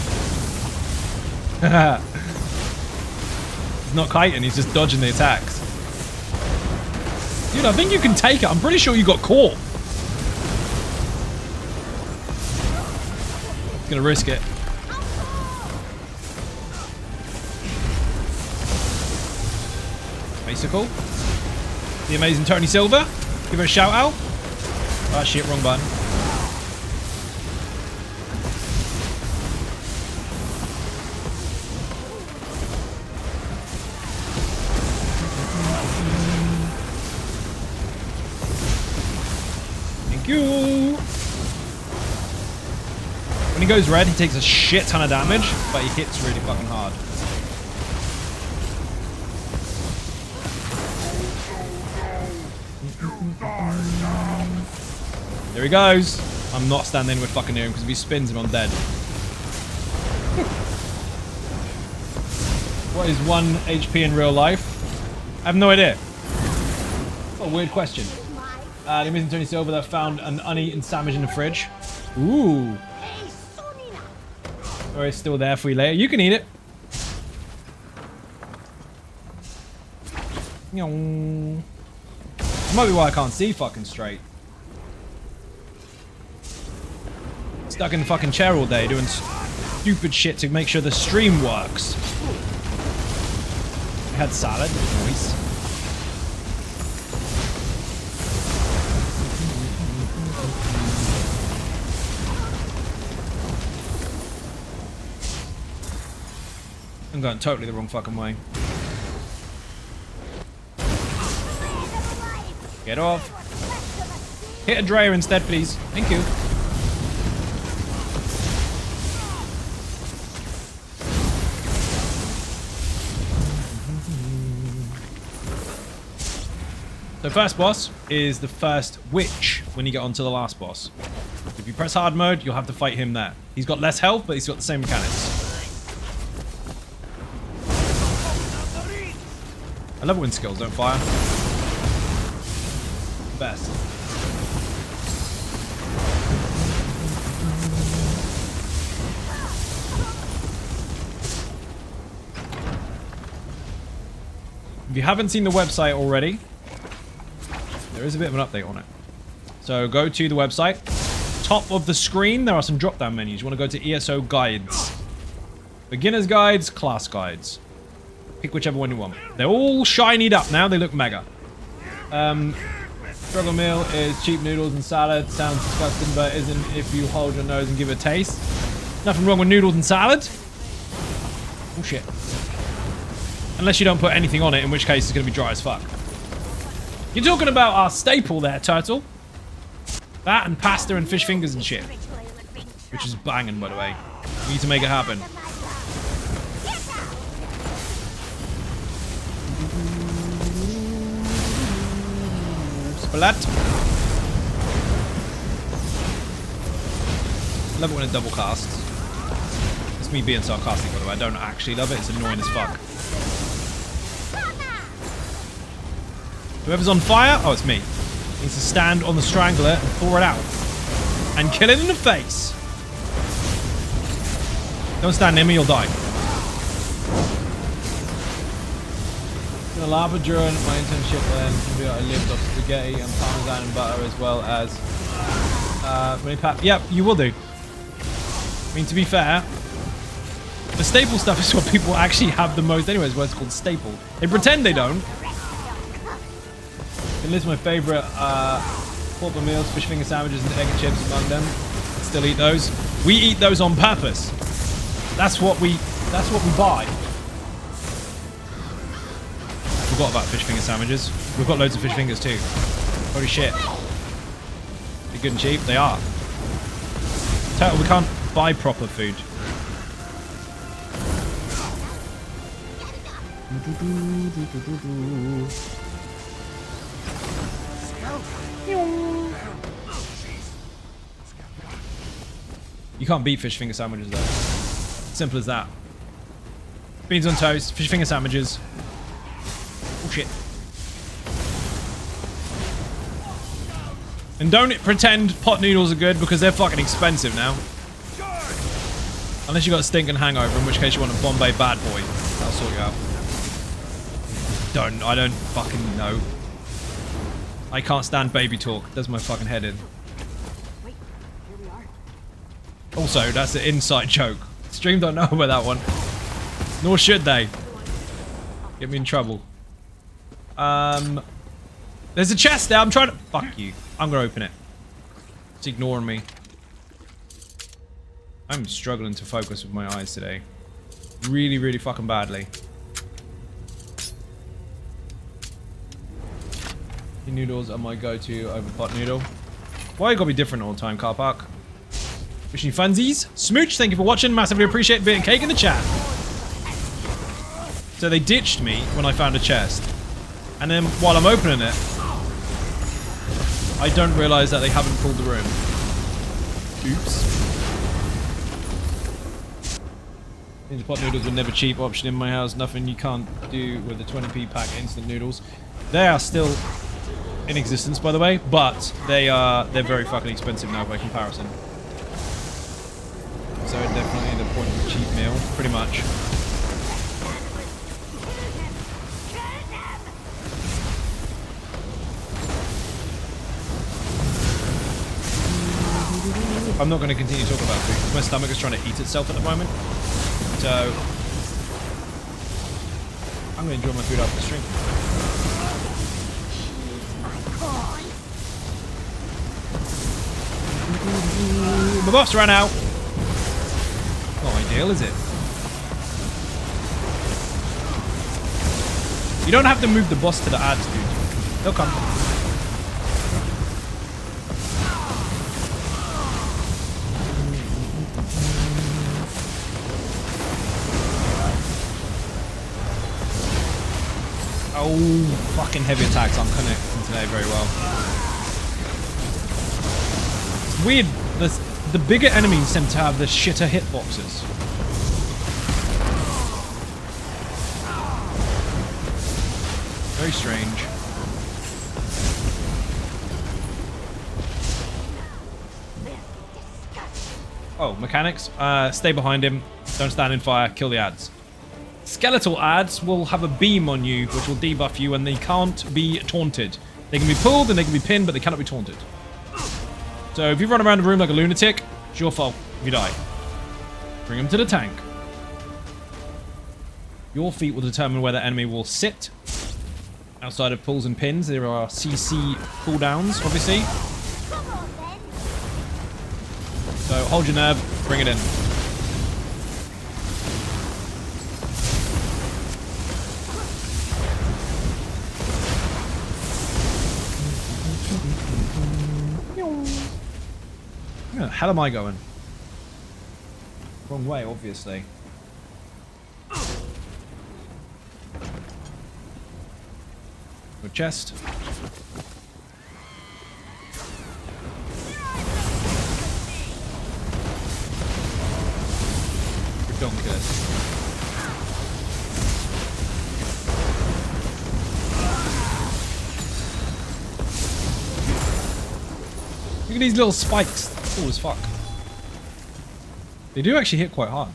Speaker 3: He's not kiting, he's just dodging the attacks. Dude, I think you can take it. I'm pretty sure you got caught. He's gonna risk it. Bicycle. The amazing Tony Silver. Give her a shout out. Ah, shit, wrong button. Thank you. When he goes red, he takes a shit ton of damage, but he hits really fucking hard. There he goes. I'm not standing with fucking near him because if he spins him, I'm dead. What is 1 HP in real life? I have no idea. What a weird question. The missing Tony Silver that found an uneaten sandwich in the fridge. Ooh. Or it's still there for you later. You can eat it. That might be why I can't see fucking straight. Stuck in the fucking chair all day doing stupid shit to make sure the stream works. I had salad. Nice. I'm going totally the wrong fucking way. Get off. Hit a Dreyer instead, please. Thank you. So first boss is the first witch when you get onto the last boss. If you press hard mode, you'll have to fight him there. He's got less health, but he's got the same mechanics. I love it when skills don't fire. Best. If you haven't seen the website already, there is a bit of an update on it. So go to the website. Top of the screen, there are some drop-down menus. You want to go to ESO guides. Beginner's guides, class guides. Pick whichever one you want. They're all shinied up now. They look mega. Struggle meal is cheap noodles and salad. Sounds disgusting, but isn't if you hold your nose and give it a taste. Nothing wrong with noodles and salad. Oh, shit. Unless you don't put anything on it, in which case it's going to be dry as fuck. You're talking about our staple there, Turtle. That and pasta and fish fingers and shit. Which is banging, by the way. We need to make it happen. Splat. Love it when it double casts. It's me being sarcastic, by the way. I don't actually love it. It's annoying as fuck. Whoever's on fire, oh, it's me. Needs to stand on the strangler and thaw it out. And kill it in the face. Don't stand near me, you'll die. The lava during my internship then I lived off spaghetti and parmesan and butter as well as yep, you will do. I mean, to be fair, the staple stuff is what people actually have the most anyways, what it's called staple. They pretend they don't. And list my favourite pork meals, fish finger sandwiches and egg and chips among them. Still eat those. We eat those on purpose. That's what we buy. I forgot about fish finger sandwiches. We've got loads of fish fingers too. Holy shit. They're good and cheap. They are. Turtle, we can't buy proper food. You can't beat fish finger sandwiches though. Simple as that. Beans on toast, fish finger sandwiches. Oh shit. And don't pretend pot noodles are good because they're fucking expensive now. Unless you got a stinking hangover, in which case you want a Bombay bad boy. That'll sort you out. I don't fucking know. I can't stand baby talk. Does my fucking head in. Also, that's an inside joke. Stream don't know about that one. Nor should they. Get me in trouble. There's a chest there. I'm trying to... Fuck you. I'm gonna open it. It's ignoring me. I'm struggling to focus with my eyes today. Really, really fucking badly. Noodles are my go-to over pot noodle. Why you gotta be different all the time, car park? Wishing you funsies. Smooch, thank you for watching. Massively appreciate being cake in the chat. So they ditched me when I found a chest. And then while I'm opening it, I don't realize that they haven't pulled the room. Oops. Ninja pot noodles were never cheap option in my house. Nothing you can't do with the 20p pack instant noodles. They are still in existence, by the way, but they're very fucking expensive now by comparison. So definitely the point of a cheap meal, pretty much. I'm not going to continue talking about food because my stomach is trying to eat itself at the moment. So I'm going to enjoy my food after the stream. My buffs ran out. Not ideal, is it? You don't have to move the boss to the ads, dude. They'll come. Oh, fucking heavy attacks aren't connecting today very well. It's weird. The bigger enemies seem to have the shitter hitboxes. Very strange. Oh, mechanics. Stay behind him. Don't stand in fire. Kill the ads. Skeletal ads will have a beam on you, which will debuff you, and they can't be taunted. They can be pulled and they can be pinned, but they cannot be taunted. So if you run around the room like a lunatic, it's your fault if you die. Bring them to the tank. Your feet will determine where the enemy will sit. Outside of pulls and pins, there are CC cooldowns, obviously. So hold your nerve, bring it in. Where the hell am I going? Wrong way, obviously. Good chest. Redonkulous. Look at these little spikes. Cool as fuck. They do actually hit quite hard.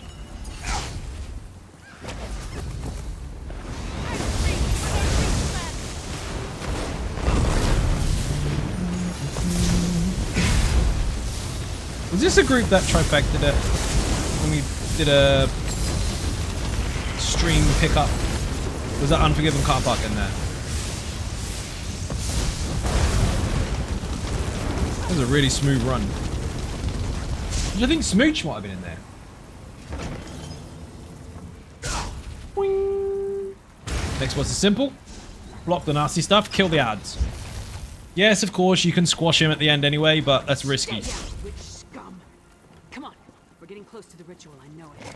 Speaker 3: Was this a group that trifected it when we did a stream pickup? Was that Unforgiven car park in there? That was a really smooth run. I think Smooch might have been in there. Boing. Next boss is simple. Block the nasty stuff, kill the ads. Yes, of course, you can squash him at the end anyway, but that's risky.
Speaker 2: Witch scum. Come on, we're getting close to the ritual, I know it.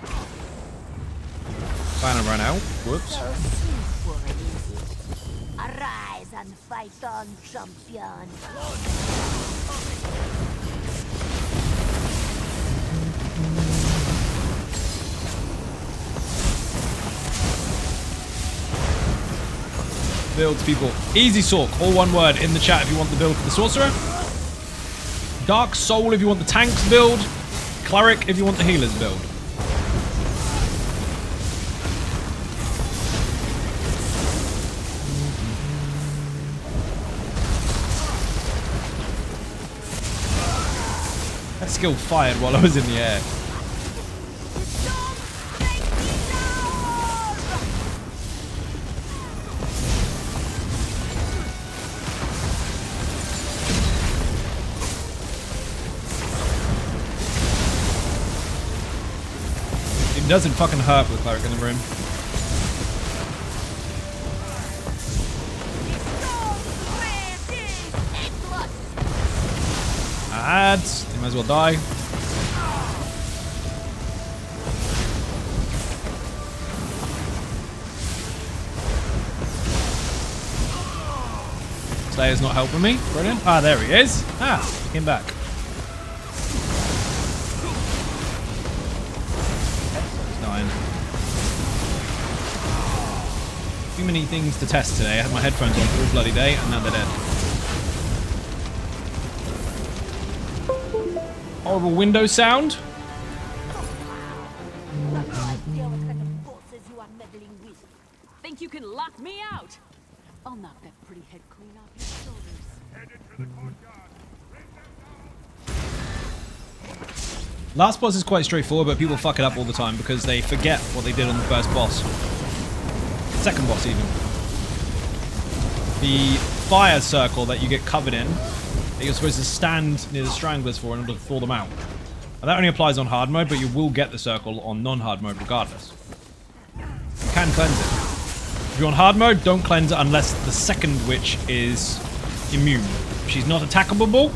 Speaker 3: Trying to run out. Whoops.
Speaker 5: So simple, is it? Arise and fight on, champion.
Speaker 3: Builds, people. Easy Sorc, all one word in the chat if you want the build for the Sorcerer. Dark Soul if you want the tanks build. Cleric if you want the healers build. That skill fired while I was in the air. It doesn't fucking hurt with Cleric in the room. Ads, they might as well die. Slayer's not helping me. Brilliant. Ah, there he is. Ah, he came back. Too many things to test today. I had my headphones on all bloody day and now they're dead. Horrible window sound.
Speaker 5: What kind of bosses you are meddling with?
Speaker 2: Think you can lock me out? I'll knock that pretty head clean off your shoulders.
Speaker 3: Last boss is quite straightforward, but people fuck it up all the time because they forget what they did on the first boss. Second boss, even. The fire circle that you get covered in, that you're supposed to stand near the stranglers for in order to thaw them out. Now, that only applies on hard mode, but you will get the circle on non-hard mode regardless. You can cleanse it. If you're on hard mode, don't cleanse it unless the second witch is immune. If she's not attackable,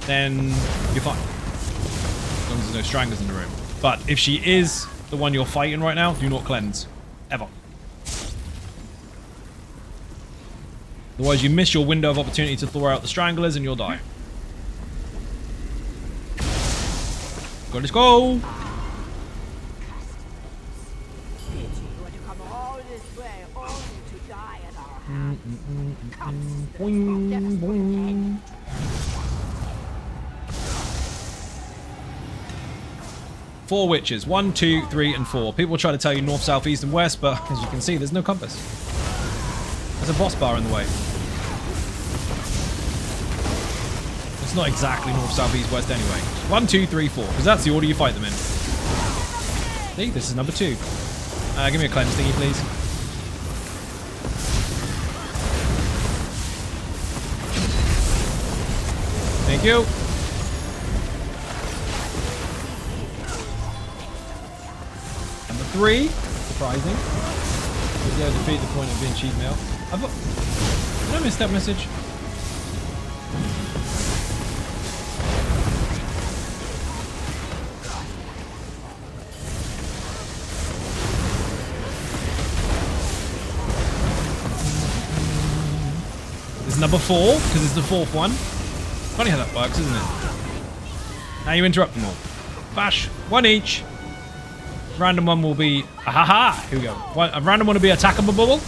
Speaker 3: then you're fine. As long as there's no stranglers in the room. But if she is the one you're fighting right now, do not cleanse. Ever. Otherwise you miss your window of opportunity to thaw out the stranglers and you'll die. Go, let's go!
Speaker 5: Did you want to come all this way only to die at our hands?
Speaker 3: Boing, boing. Four witches. 1, 2, 3, and 4. People try to tell you north, south, east, and west, but as you can see, there's no compass. There's a boss bar in the way. It's not exactly north, south, east, west anyway. 1, 2, 3, 4, because that's the order you fight them in. See, this is number 2. Give me a cleanse thingy, please. Thank you. Number 3, surprising. Yeah, defeat the point of being cheat mail. Did I miss that message? This is number 4, because it's the 4th one. Funny how that works, isn't it? Now you interrupt them all. Bash, 1 each. Random one will be... Ahaha! Here we go. A random one will be attackable bubble.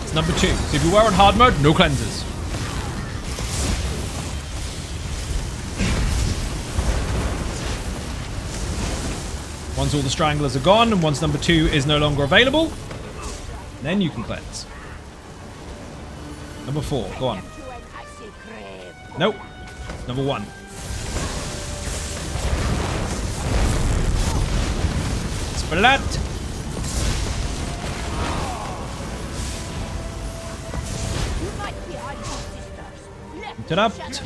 Speaker 3: It's number 2. So if you were on hard mode, no cleanses. Once all the stranglers are gone, and once number 2 is no longer available, then you can cleanse. Number 4, go on. Nope. Number 1. Splat. Interrupt.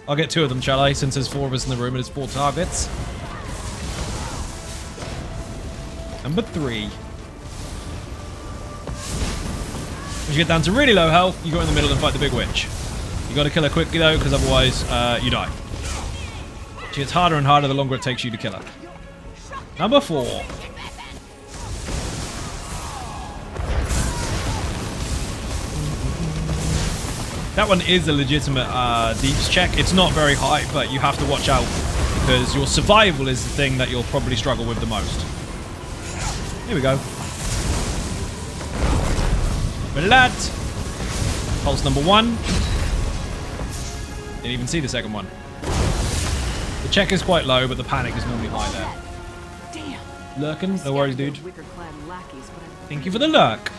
Speaker 3: I'll get 2 of them, shall I? Since there's 4 of us in the room and it's 4 targets. Number 3. When you get down to really low health, you go in the middle and fight the big witch. You got to kill her quickly though, because otherwise you die. She gets harder and harder the longer it takes you to kill her. Number 4. That one is a legitimate deeps check. It's not very high, but you have to watch out because your survival is the thing that you'll probably struggle with the most. Here we go. Blood. Pulse number 1. Didn't even see the second one. The check is quite low, but the panic is normally high there.
Speaker 2: Damn.
Speaker 3: Lurking? No worries, dude.
Speaker 2: Wicker-clad lackeys, but I
Speaker 3: Thank you for the lurk.
Speaker 2: racket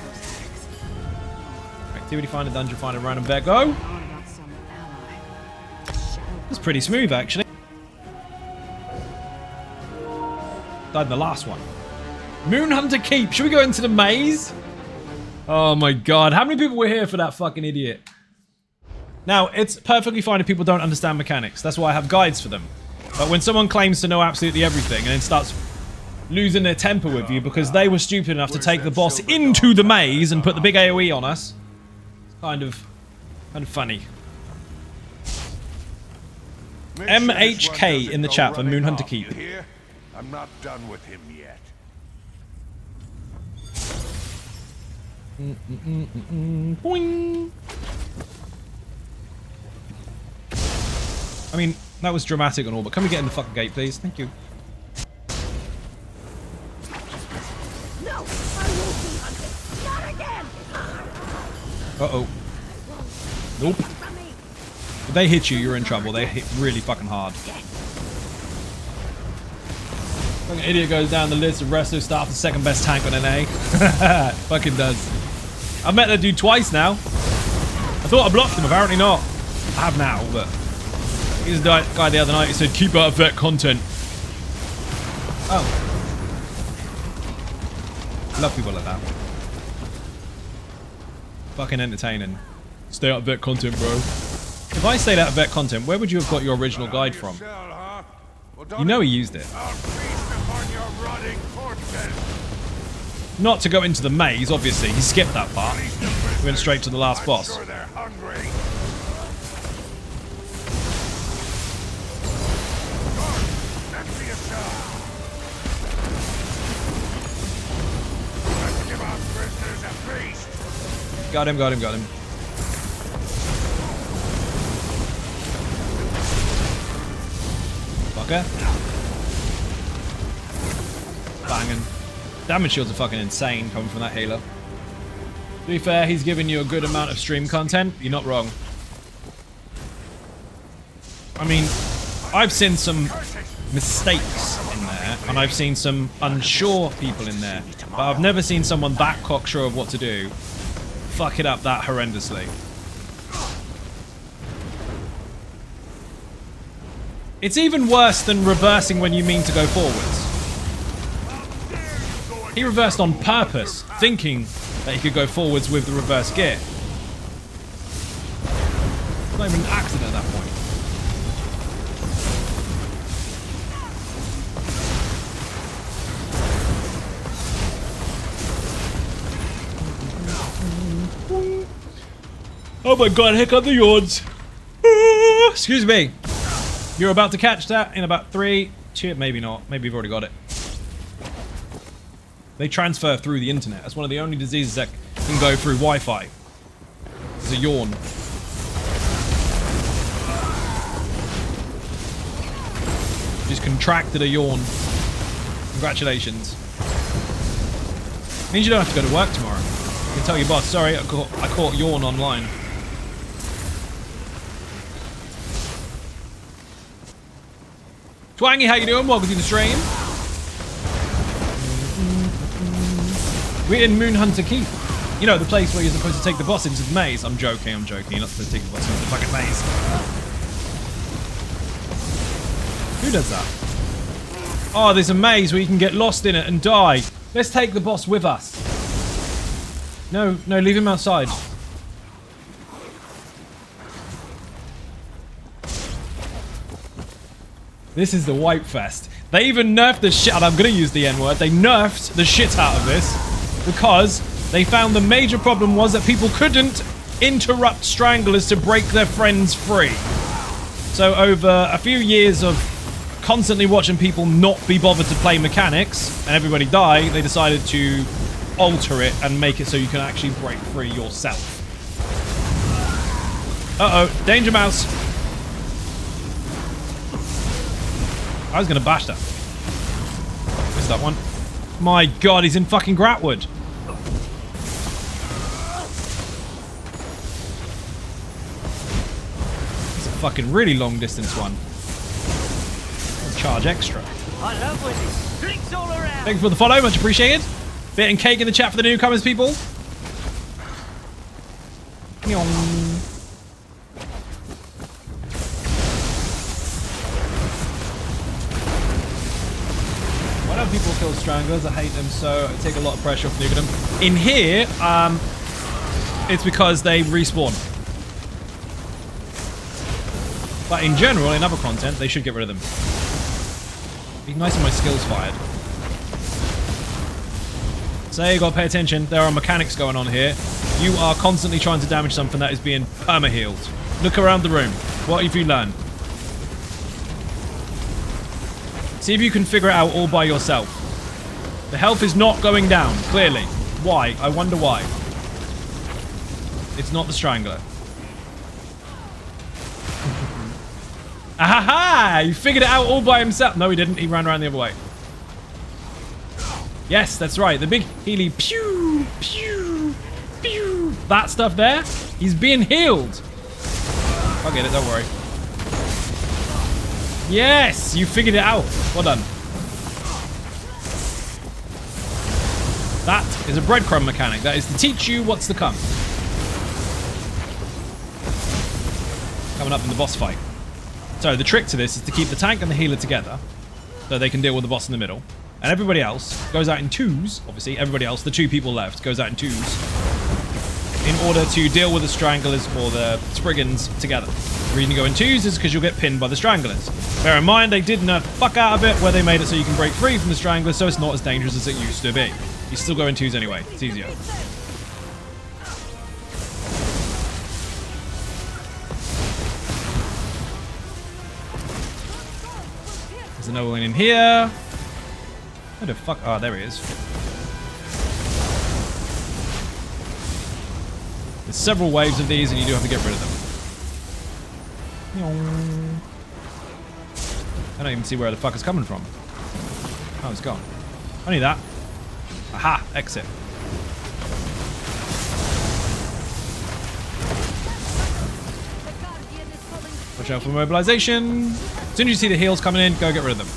Speaker 2: those hacks.
Speaker 3: Activity finder, dungeon finder, random bear, go.
Speaker 2: On about some ally.
Speaker 3: It's pretty smooth, actually. Died in the last one. Moonhunter Keep. Should we go into the maze? Oh my god. How many people were here for that fucking idiot? Now, it's perfectly fine if people don't understand mechanics. That's why I have guides for them. But when someone claims to know absolutely everything and then starts losing their temper with you because they were stupid enough to take the boss into the maze and put the big AoE on us, it's kind of funny. MHK in the chat for Moonhunter Keep.
Speaker 1: I'm not done with him yet.
Speaker 3: Boing. I mean, that was dramatic and all, but can we get in the fucking gate, please? Thank you.
Speaker 5: No, I won't be hunted. Not again.
Speaker 3: Uh-oh. Nope. If they hit you, you're in trouble. They hit really fucking hard. Fucking idiot goes down the list of wrestlers, starts the second best tank on NA. Fucking does. I've met that dude twice now. I thought I blocked him, apparently not. I have now, but he's the guy the other night who said, keep out of vet content. Oh. Love people like that. Fucking entertaining. Stay out of vet content, bro. If I stayed out of vet content, where would you have got your original guide from? You know he used it. Not to go into the maze, obviously. He skipped that part. He went straight to the last boss. Got him, got him, got him. Fucker. Banging. Damage shields are fucking insane coming from that healer. To be fair, he's giving you a good amount of stream content. You're not wrong. I mean, I've seen some mistakes in there, and I've seen some unsure people in there, but I've never seen someone that cocksure of what to do fuck it up that horrendously. It's even worse than reversing when you mean to go forwards. He reversed on purpose, thinking that he could go forwards with the reverse gear. It's not even an accident at that point. Oh my god, here come the yawns. Excuse me. You're about to catch that in about 3, 2, maybe not. Maybe you've already got it. They transfer through the internet. That's one of the only diseases that can go through Wi-Fi. It's a yawn. Just contracted a yawn. Congratulations. Means you don't have to go to work tomorrow. You can tell your boss, sorry, I caught yawn online. Twangy, how you doing? Welcome to the stream. We're in Moonhunter Keep. You know, the place where you're supposed to take the boss into the maze. I'm joking, I'm joking. You're not supposed to take the boss into the fucking maze. Who does that? Oh, there's a maze where you can get lost in it and die. Let's take the boss with us. No, no, leave him outside. This is the Wipe Fest. They even nerfed the shit, and I'm gonna use the N-word, they nerfed the shit out of this because they found the major problem was that people couldn't interrupt stranglers to break their friends free. So over a few years of constantly watching people not be bothered to play mechanics and everybody die, they decided to alter it and make it so you can actually break free yourself. Uh-oh, danger mouse. I was gonna bash that. Missed that one. My god, he's in fucking Gratwood. It's a fucking really long distance one. I'll charge extra.
Speaker 5: I love when this drinks all around.
Speaker 3: Thank you for the follow, much appreciated. Bit and cake in the chat for the newcomers, people. Why don't people kill stranglers? I hate them so I take a lot of pressure off nuking them. In here, it's because they respawn. But in general, in other content, they should get rid of them. Igniting my skills fired. So you gotta pay attention. There are mechanics going on here. You are constantly trying to damage something that is being perma-healed. Look around the room. What have you learned? See if you can figure it out all by yourself. The health is not going down, clearly. Why? I wonder why. It's not the Strangler. Ahaha! He figured it out all by himself. No, he didn't. He ran around the other way. Yes, that's right. The big Healy pew, pew, pew. That stuff there, he's being healed. I'll get it, don't worry. Yes! You figured it out. Well done. That is a breadcrumb mechanic. That is to teach you what's to come. Coming up in the boss fight. So the trick to this is to keep the tank and the healer together so they can deal with the boss in the middle. And everybody else goes out in twos. Obviously, everybody else, the 2 people left, goes out in twos in order to deal with the stranglers or the spriggans together. The reason you go in twos is because you'll get pinned by the stranglers. Bear in mind, they did nerf the fuck out of it where they made it so you can break free from the stranglers, so it's not as dangerous as it used to be. You still go in twos anyway. It's easier. There's another one in here. Where the fuck? Oh, there he is. There's several waves of these and you do have to get rid of them. I don't even see where the fuck it's coming from. Oh, it's gone. Only that. Aha! Exit. Watch out for mobilization. As soon as you see the heals coming in, go get rid of them.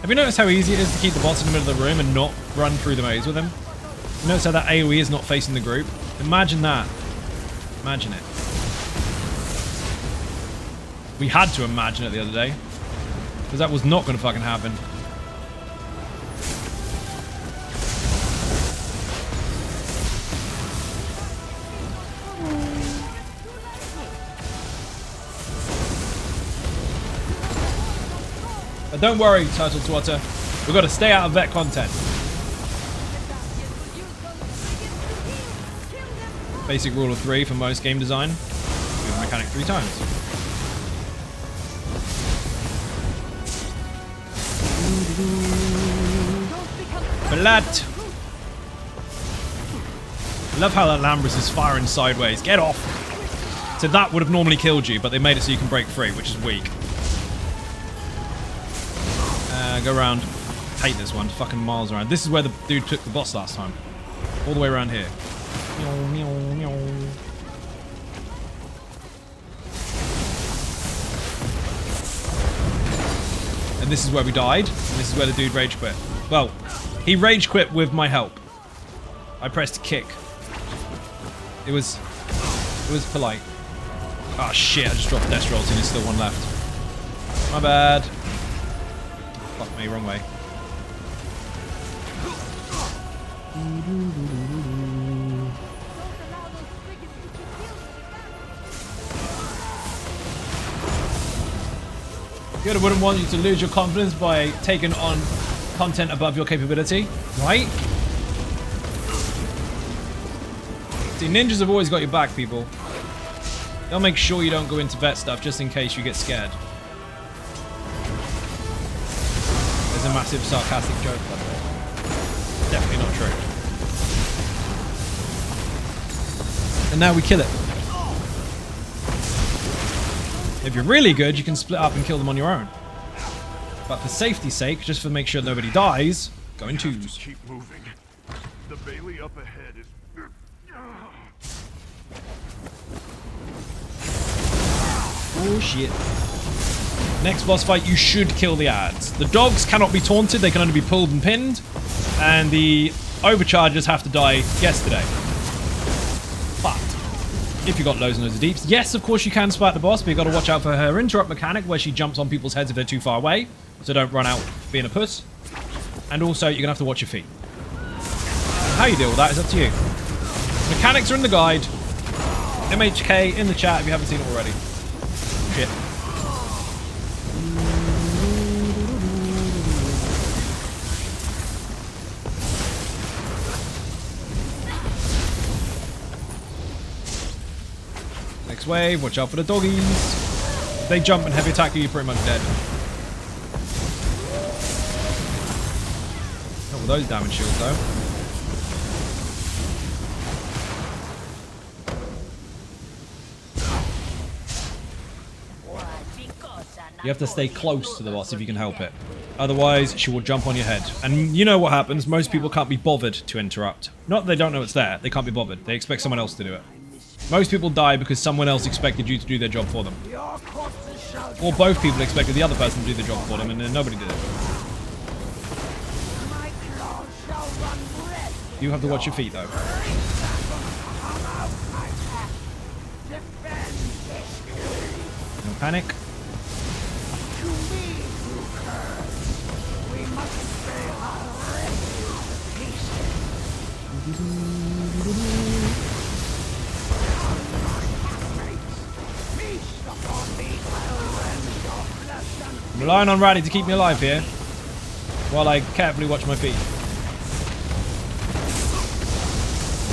Speaker 3: Have you noticed how easy it is to keep the boss in the middle of the room and not run through the maze with him? You notice how that AoE is not facing the group? Imagine that. Imagine it. We had to imagine it the other day. Because that was not going to fucking happen. But don't worry, Turtle Twatter. We've got to stay out of vet content. Basic rule of 3 for most game design. Do the mechanic 3 times. Blood. I love how that Lambris is firing sideways. Get off! So that would have normally killed you, but they made it so you can break free, which is weak. Go around. Hate this one. Fucking miles around. This is where the dude took the boss last time. All the way around here. And this is where we died. And this is where the dude rage quit. Well, he rage quit with my help. I pressed kick. It was polite. Oh shit, I just dropped death rolls and there's still one left. My bad. Fuck me, wrong way. Yoda wouldn't want you to lose your confidence by taking on content above your capability, right? See, ninjas have always got your back, people. They'll make sure you don't go into vet stuff just in case you get scared. There's a massive sarcastic joke, by the way. Definitely not true. And now we kill it. If you're really good, you can split up and kill them on your own. But for safety's sake, just for make sure nobody dies, go in twos.
Speaker 1: Keep moving. The Bailey up ahead is...
Speaker 3: Oh shit. Next boss fight, you should kill the ads. The dogs cannot be taunted, they can only be pulled and pinned. And the overchargers have to die yesterday. But if you got loads and loads of deeps, yes, of course you can spike the boss, but you got to watch out for her interrupt mechanic where she jumps on people's heads if they're too far away. So don't run out being a puss. And also, you're going to have to watch your feet. How you deal with that is up to you. Mechanics are in the guide. MHK in the chat if you haven't seen it already. Shit. Next wave, watch out for the doggies. If they jump and heavy attack you, you're pretty much dead. Not with those damage shields though. You have to stay close to the boss if you can help it. Otherwise, she will jump on your head. And you know what happens, most people can't be bothered to interrupt. Not that they don't know it's there, they can't be bothered. They expect someone else to do it. Most people die because someone else expected you to do their job for them. Or both people expected the other person to do the job for them and then nobody did it. You have to watch your feet though. No panic. I'm relying on Raddy to keep me alive here while I carefully watch my feet.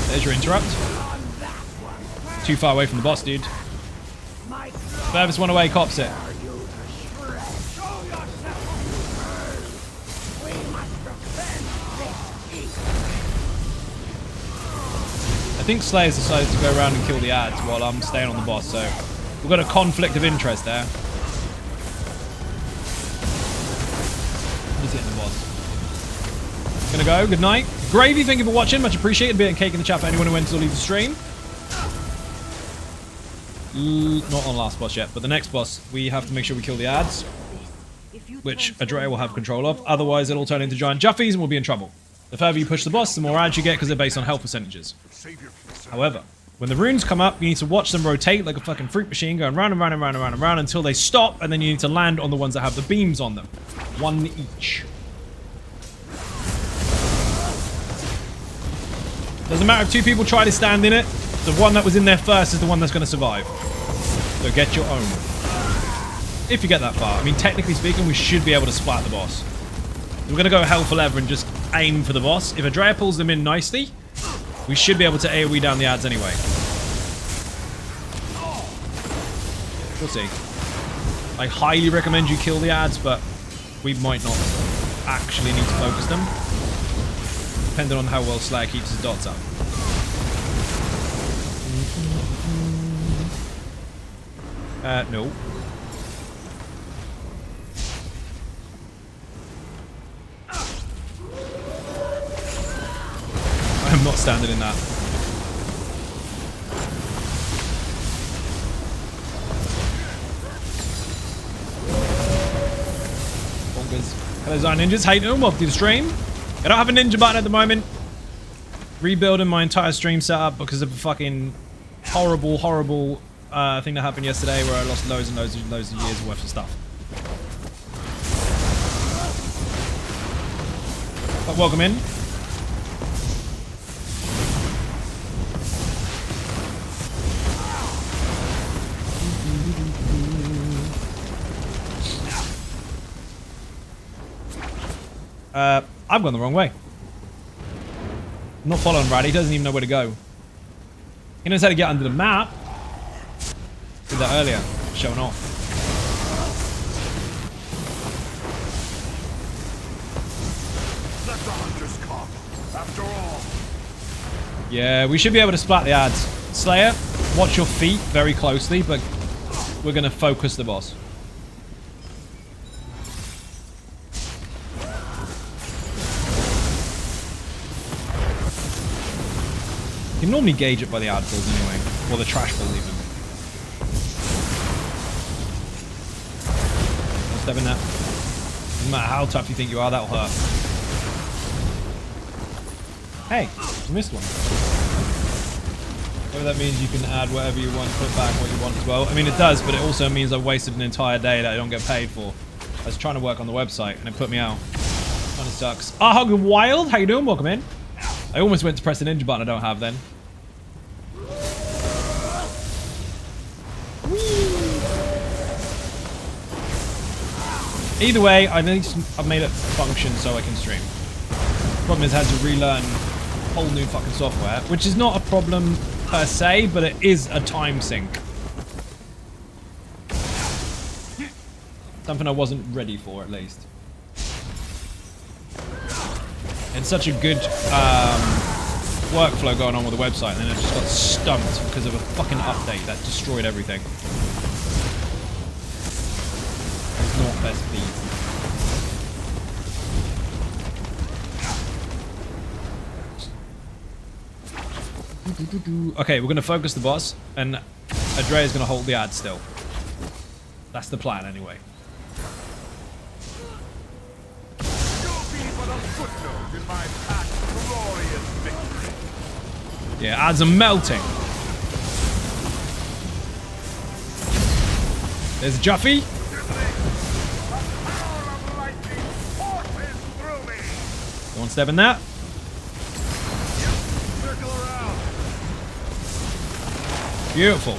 Speaker 3: There's your interrupt. Too far away from the boss, dude. Furthest one away, cops it. I think Slayer's decided to go around and kill the ads while I'm staying on the boss, so we've got a conflict of interest there. He's hitting the boss. Gonna go, good night. Gravy, thank you for watching, much appreciated. Bit of cake in the chat for anyone who went to leave the stream. Not on last boss yet, but the next boss, we have to make sure we kill the ads, which Adrea will have control of. Otherwise, it'll turn into giant juffies and we'll be in trouble. The further you push the boss, the more ads you get because they're based on health percentages. However, when the runes come up, you need to watch them rotate like a fucking fruit machine, going round and round and round and round and round until they stop, and then you need to land on the ones that have the beams on them. One each. Doesn't matter if two people try to stand in it, the one that was in there first is the one that's going to survive. So get your own. If you get that far. I mean, technically speaking, we should be able to splat the boss. We're going to go hell for leather and just aim for the boss. If Adrea pulls them in nicely, we should be able to AoE down the ads anyway. We'll see. I highly recommend you kill the ads, but we might not actually need to focus them. Depending on how well Slayer keeps his dots up. No. I'm not standing in that. Bonkers. Hello, Zion Ninjas. How you doing? Welcome to the stream. I don't have a ninja button at the moment. Rebuilding my entire stream setup because of a fucking horrible thing that happened yesterday where I lost loads and loads of years worth of stuff. But welcome in. I've gone the wrong way. I'm not following Brad. He doesn't even know where to go. He knows how to get under the map. Did that earlier. Showing off.
Speaker 1: Let the hunters come. After all.
Speaker 3: Yeah, we should be able to splat the ads. Slayer, watch your feet very closely, but we're going to focus the boss. You can normally gauge it by the ad pulls anyway, or the trash pulls even. I'll step in that. No matter how tough you think you are, that'll hurt. Hey, you missed one. Whether that means you can add whatever you want, put back what you want as well. I mean, it does, but it also means I've wasted an entire day that I don't get paid for. I was trying to work on the website, and it put me out. Kind of sucks. Hug Wild, how you doing? Welcome in. I almost went to press the ninja button I don't have then. Either way, at least I've made it function so I can stream. Problem is I had to relearn whole new fucking software, which is not a problem per se, but it is a time sink. Something I wasn't ready for, at least. And such a good workflow going on with the website, and then it just got stumped because of a fucking update that destroyed everything. It's not best pleased. Okay, we're going to focus the boss, and Adrea's going to hold the ad still. That's the plan, anyway. Yeah, ads are melting. There's Juffy. One step in that. Beautiful.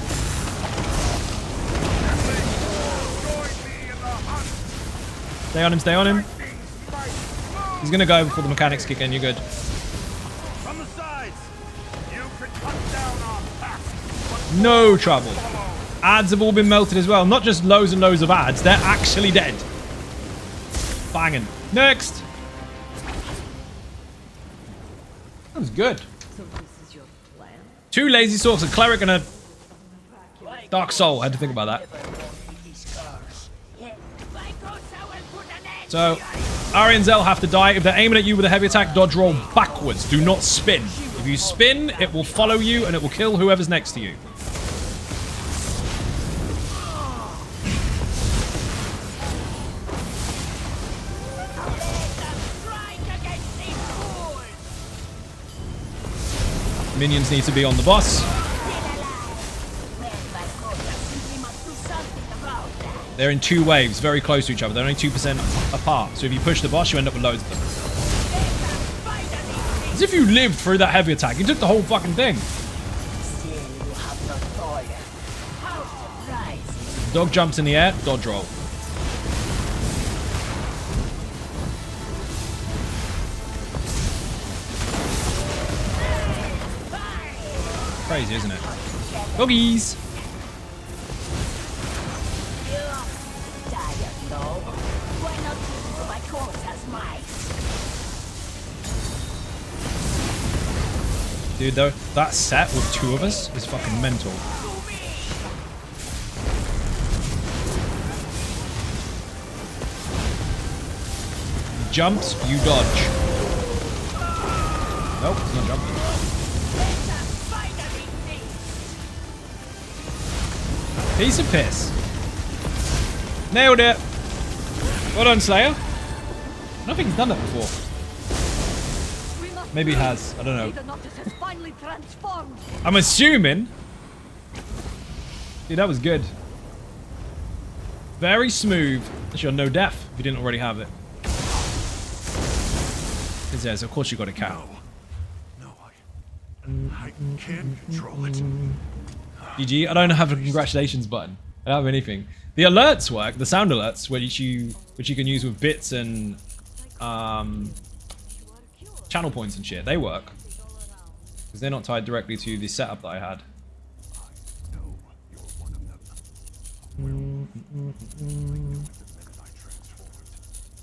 Speaker 3: Stay on him, stay on him. He's gonna go before the mechanics kick in, you're good.
Speaker 1: From the sides, you can cut down our pack.
Speaker 3: No trouble. Ads have all been melted as well. Not just loads and loads of ads, they're actually dead. Banging. Next. That was good.
Speaker 5: So this is your plan?
Speaker 3: 2 lazy sorcs, a cleric and a dark soul. I had to think about that. So, Ari and Zell have to die. If they're aiming at you with a heavy attack, dodge roll backwards. Do not spin. If you spin, it will follow you and it will kill whoever's next to you. Minions need to be on the boss. They're in 2 waves, very close to each other. They're only 2% apart. So if you push the boss, you end up with loads of them. As if you lived through that heavy attack. You took the whole fucking thing. Dog jumps in the air, dodge roll. Crazy, isn't it? Doggies! Dude, though, that set with 2 of us is fucking mental. He jumps, you dodge. Nope, he's not jumping. Piece of piss. Nailed it. Well done, Slayer. I don't think he's done that before. Maybe he has. I don't know. I'm assuming. Dude, that was good. Very smooth. Unless you're no death, if you didn't already have it. Because yes, of course you got a cow.
Speaker 1: No, I can't control it.
Speaker 3: GG. I don't have a congratulations button. I don't have anything. The alerts work. The sound alerts, which you can use with bits and channel points and shit. They work because they're not tied directly to the setup that I had.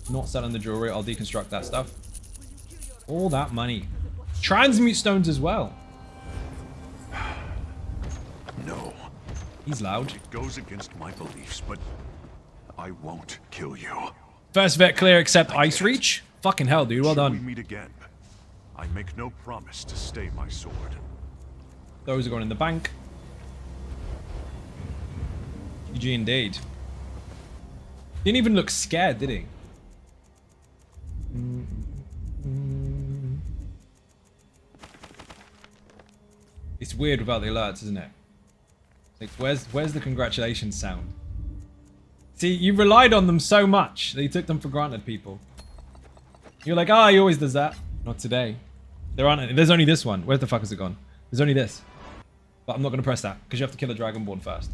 Speaker 3: Not selling the jewelry. I'll deconstruct that stuff. All that money. Transmute stones as well.
Speaker 1: No.
Speaker 3: He's loud.
Speaker 1: It goes against my beliefs, but I won't kill you.
Speaker 3: First vet clear except Icereach. Fucking hell, dude. Well
Speaker 1: Should
Speaker 3: done.
Speaker 1: we meet again? I make no promise to stay my sword.
Speaker 3: Those are going in the bank. GG indeed. Didn't even look scared, did he? It's weird without the alerts, isn't it? Like, where's the congratulations sound? See, you relied on them so much that you took them for granted, people. You're like, ah, he always does that. Not today. There aren't any. There's only this one. Where the fuck has it gone? There's only this. But I'm not going to press that because you have to kill a Dragonborn first.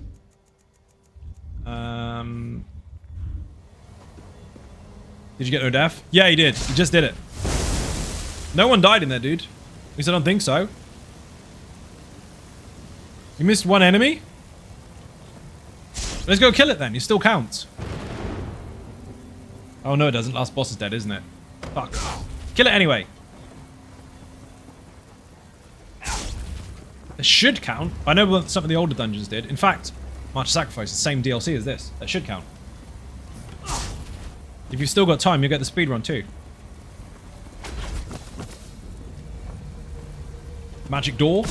Speaker 3: Did you get no death? Yeah, he did. He just did it. No one died in there, dude. At least I don't think so. You missed one enemy? Let's go kill it then. It still counts. Oh no, it doesn't. Last boss is dead, isn't it? Fuck. Kill it anyway. It should count. I know what some of the older dungeons did. In fact, March of Sacrifice is the same DLC as this. That should count. If you've still got time, you'll get the speedrun too. Magic door.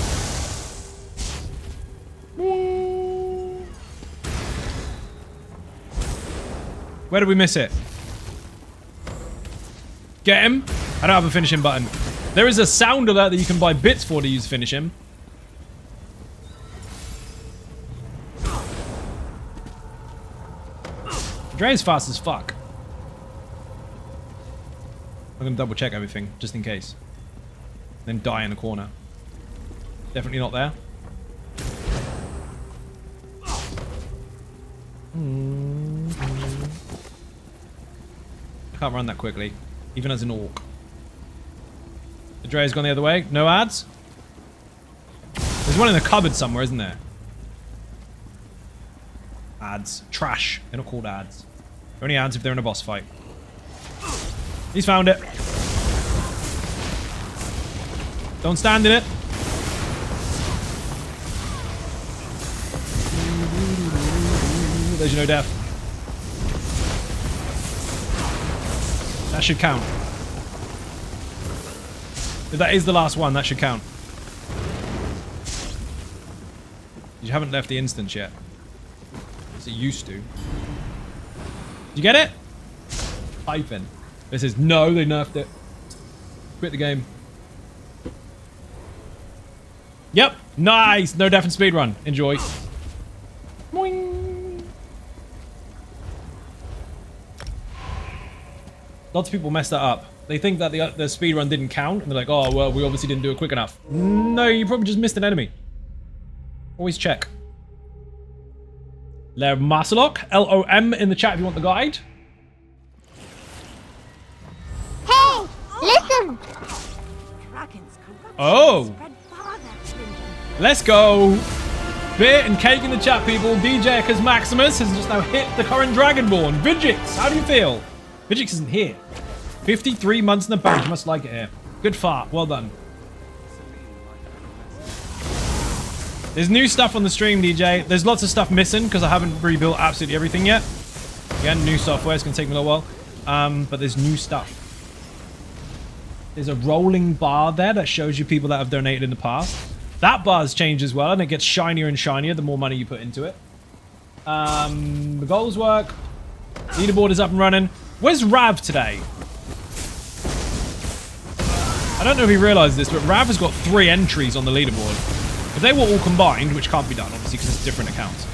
Speaker 3: Where did we miss it? Get him? I don't have a finish him button. There is a sound alert that you can buy bits for to use finish him. Dre's fast as fuck. I'm gonna double check everything, just in case. Then die in the corner. Definitely not there. I can't run that quickly, even as an orc. The Dre's gone the other way. No ads? There's one in the cupboard somewhere, isn't there? Ads. Trash. They're not called ads. They're only ads if they're in a boss fight. He's found it. Don't stand in it. There's your no death. That should count. If that is the last one, that should count. You haven't left the instance yet. As it used to. Did you get it? Hyphen. It says no, they nerfed it. Quit the game. Yep. Nice. No death and speedrun. Enjoy. Boing. Lots of people mess that up. They think that the speedrun didn't count, and they're like, oh, well, we obviously didn't do it quick enough. No, you probably just missed an enemy. Always check. Lair Of Maarselok, L-O-M in the chat if you want the guide.
Speaker 8: Hey, listen!
Speaker 3: Oh! Let's go! Beer and cake in the chat, people. DJ Eckers Maximus has just now hit the current Dragonborn. Vigix, how do you feel? Vigix isn't here. 53 months in the bank. You must like it here. Good fart. Well done. There's new stuff on the stream, DJ. There's lots of stuff missing because I haven't rebuilt absolutely everything yet. Again, new software. It's going to take me a little while. But there's new stuff. There's a rolling bar there that shows you people that have donated in the past. That bar's changed as well, and it gets shinier and shinier the more money you put into it. The goals work. Leaderboard is up and running. Where's Rav today? I don't know if he realized this, but Rav has got 3 entries on the leaderboard. If they were all combined, which can't be done, obviously, because it's different accounts,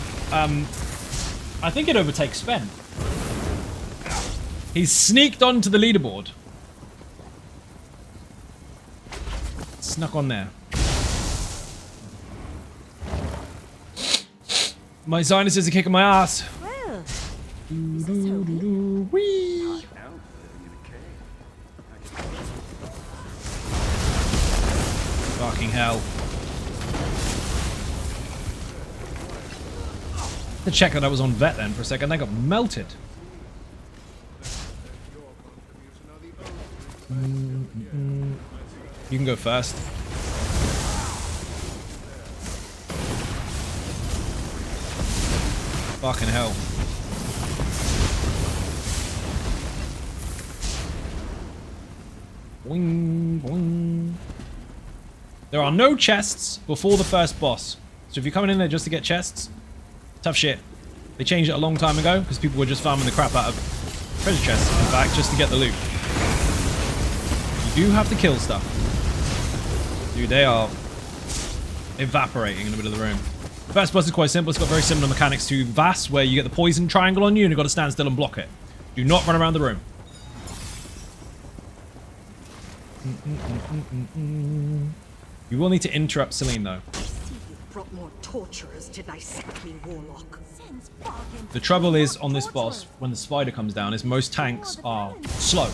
Speaker 3: I think it overtakes Sven. He's sneaked onto the leaderboard. Snuck on there. My sinuses are kicking my ass.
Speaker 5: Well,
Speaker 3: Wee. Fucking hell. To check that I was on vet then for a second. They got melted. You can go first. Fucking hell. Boing, boing. There are no chests before the first boss. So if you're coming in there just to get chests, tough shit. They changed it a long time ago because people were just farming the crap out of treasure chests, in fact, just to get the loot. You do have to kill stuff. Dude, they are evaporating in the middle of the room. The first boss is quite simple. It's got very similar mechanics to Vass, where you get the poison triangle on you and you've got to stand still and block it. Do not run around the room. You will need to interrupt Celine, though.
Speaker 5: I see you brought more torturers to dissect me, Warlock.
Speaker 3: The trouble is, on this boss, when the spider comes down, is most tanks are slow.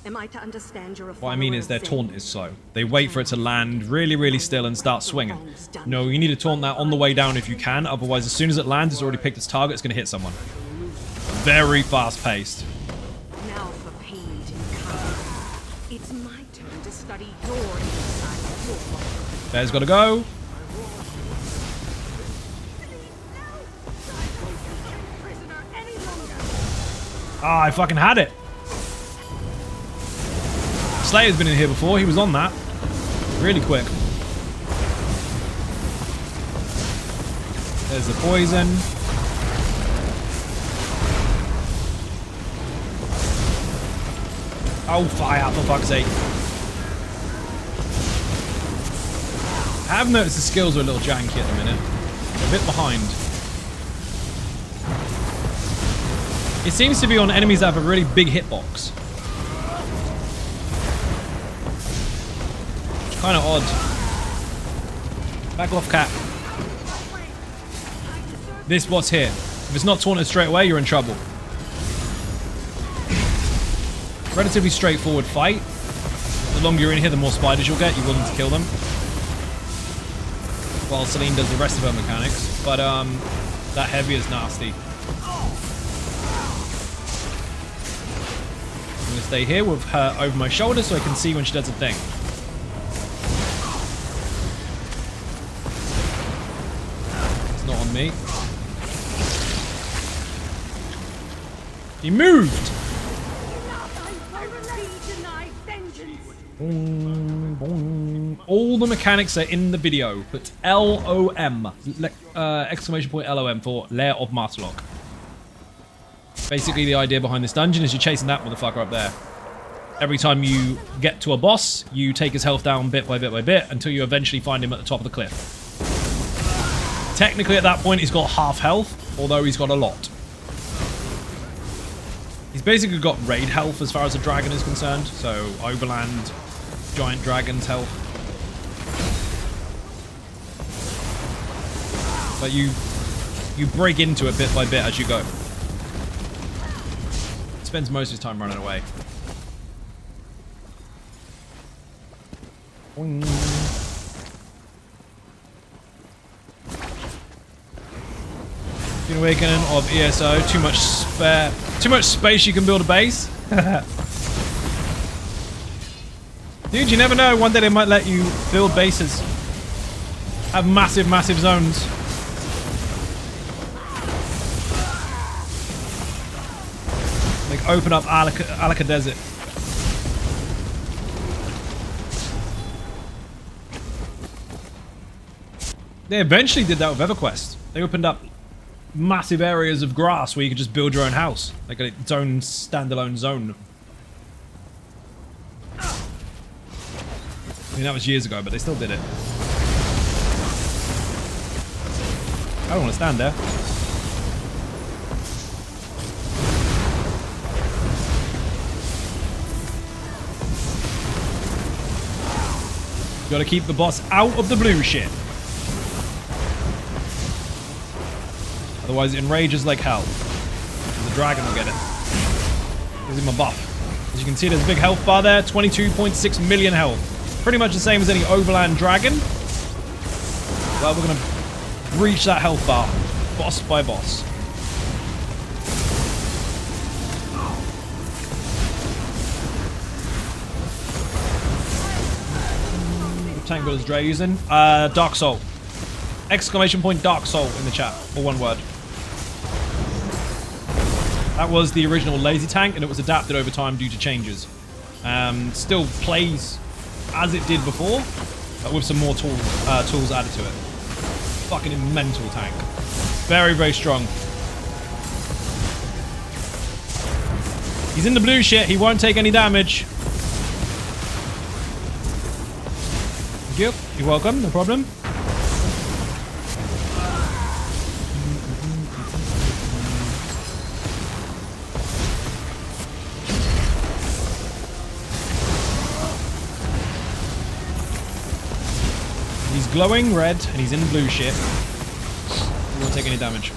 Speaker 5: Am I to understand you're a
Speaker 3: What I mean is their taunt is slow. They wait for it to land really, really still and start swinging. No, you need to taunt that on the way down if you can, otherwise as soon as it lands, it's already picked its target, it's going to hit someone. Very fast-paced.
Speaker 5: Now for paid encounter. It's my turn to study your inside, Warlock.
Speaker 3: Bear's got to go. Ah, I fucking had it. Slayer's been in here before. He was on that. Really quick. There's the poison. Oh, fire, for fuck's sake. I have noticed the skills are a little janky at the minute. A bit behind. It seems to be on enemies that have a really big hitbox. It's kind of odd. Back off, cat. This boss here. If it's not taunted straight away, you're in trouble. Relatively straightforward fight. The longer you're in here, the more spiders you'll get. You're willing to kill them. While Celine does the rest of her mechanics. But that heavy is nasty. I'm going to stay here with her over my shoulder so I can see when she does a thing. It's not on me. He moved! All the mechanics are in the video. Put LOM. Exclamation point LOM for Lair of Maarselok. Basically, the idea behind this dungeon is you're chasing that motherfucker up there. Every time you get to a boss, you take his health down bit by bit by bit until you eventually find him at the top of the cliff. Technically, at that point, he's got half health, although he's got a lot. He's basically got raid health as far as the dragon is concerned, so overland giant dragon's health. But you break into it bit by bit as you go. Spends most of his time running away. The awakening of ESO. Too much space you can build a base. Dude, you never know. One day they might let you build bases. Have massive, massive zones. Like open up Alaka Desert. They eventually did that with EverQuest. They opened up massive areas of grass where you could just build your own house. Like its own standalone zone. I mean, that was years ago, but they still did it. I don't want to stand there. You gotta keep the boss out of the blue shit. Otherwise it enrages like hell. And the dragon will get it. Gives him a buff. As you can see, there's a big health bar there. 22.6 million health. Pretty much the same as any overland dragon. Well, we're gonna breach that health bar. Boss by boss. What tank build is Dre using? Dark Soul. Exclamation point Dark Soul in the chat. Or one word. That was the original lazy tank, and it was adapted over time due to changes. Still plays as it did before, but with some more tools added to it. Fucking mental tank. Very, very strong. He's in the blue shit. He won't take any damage. Thank you. You're welcome. No problem. He's glowing red, and he's in blue shit. He won't take any damage.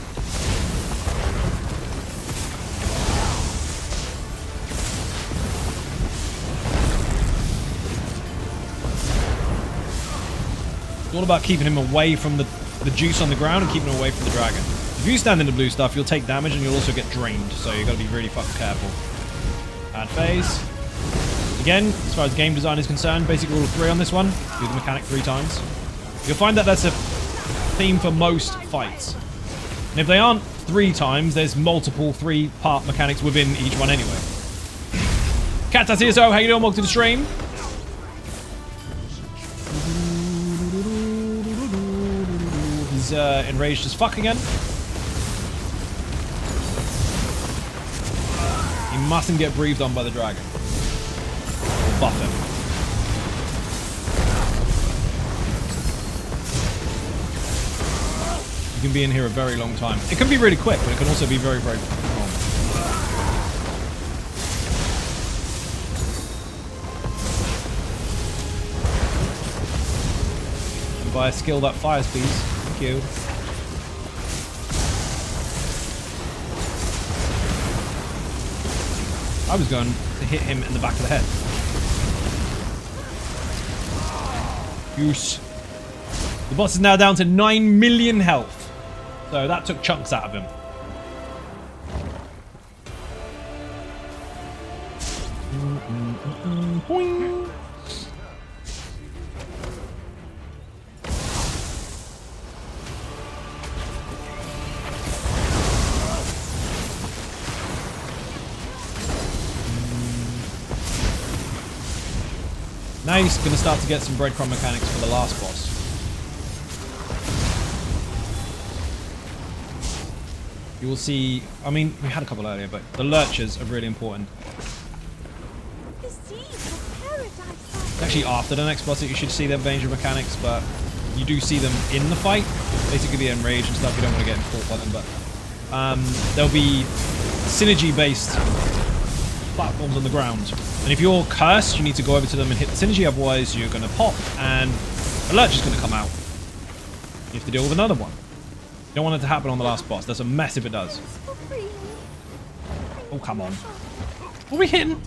Speaker 3: It's all about keeping him away from the juice on the ground and keeping him away from the dragon. If you stand in the blue stuff, you'll take damage and you'll also get drained, so you've got to be really fucking careful. Add phase. Again, as far as game design is concerned, basic rule of 3 on this one. Do the mechanic 3 times. You'll find that that's a theme for most fights. And if they aren't 3 times, there's multiple 3-part mechanics within each one anyway. Cat's ESO, how you doing? Welcome to the stream. He's enraged as fuck again. He mustn't get breathed on by the dragon. buff him. You can be in here a very long time. It can be really quick, but it can also be very, very long. And buy a skill that fires, please. Thank you. I was going to hit him in the back of the head. Goose. The boss is now down to 9 million health. So that took chunks out of him. Boing. Now he's going to start to get some breadcrumb mechanics for the last boss. You will see, I mean, we had a couple earlier, but the lurchers are really important.
Speaker 5: The seeds of paradise.
Speaker 3: It's actually after the next boss that you should see their danger mechanics, but you do see them in the fight. Basically the enrage and stuff, you don't want to get caught by them, but there'll be synergy-based platforms on the ground. And if you're cursed, you need to go over to them and hit the synergy, otherwise you're going to pop, and a lurcher's going to come out. You have to deal with another one. You don't want it to happen on the last boss. That's a mess if it does. Oh, come on. What are we hitting?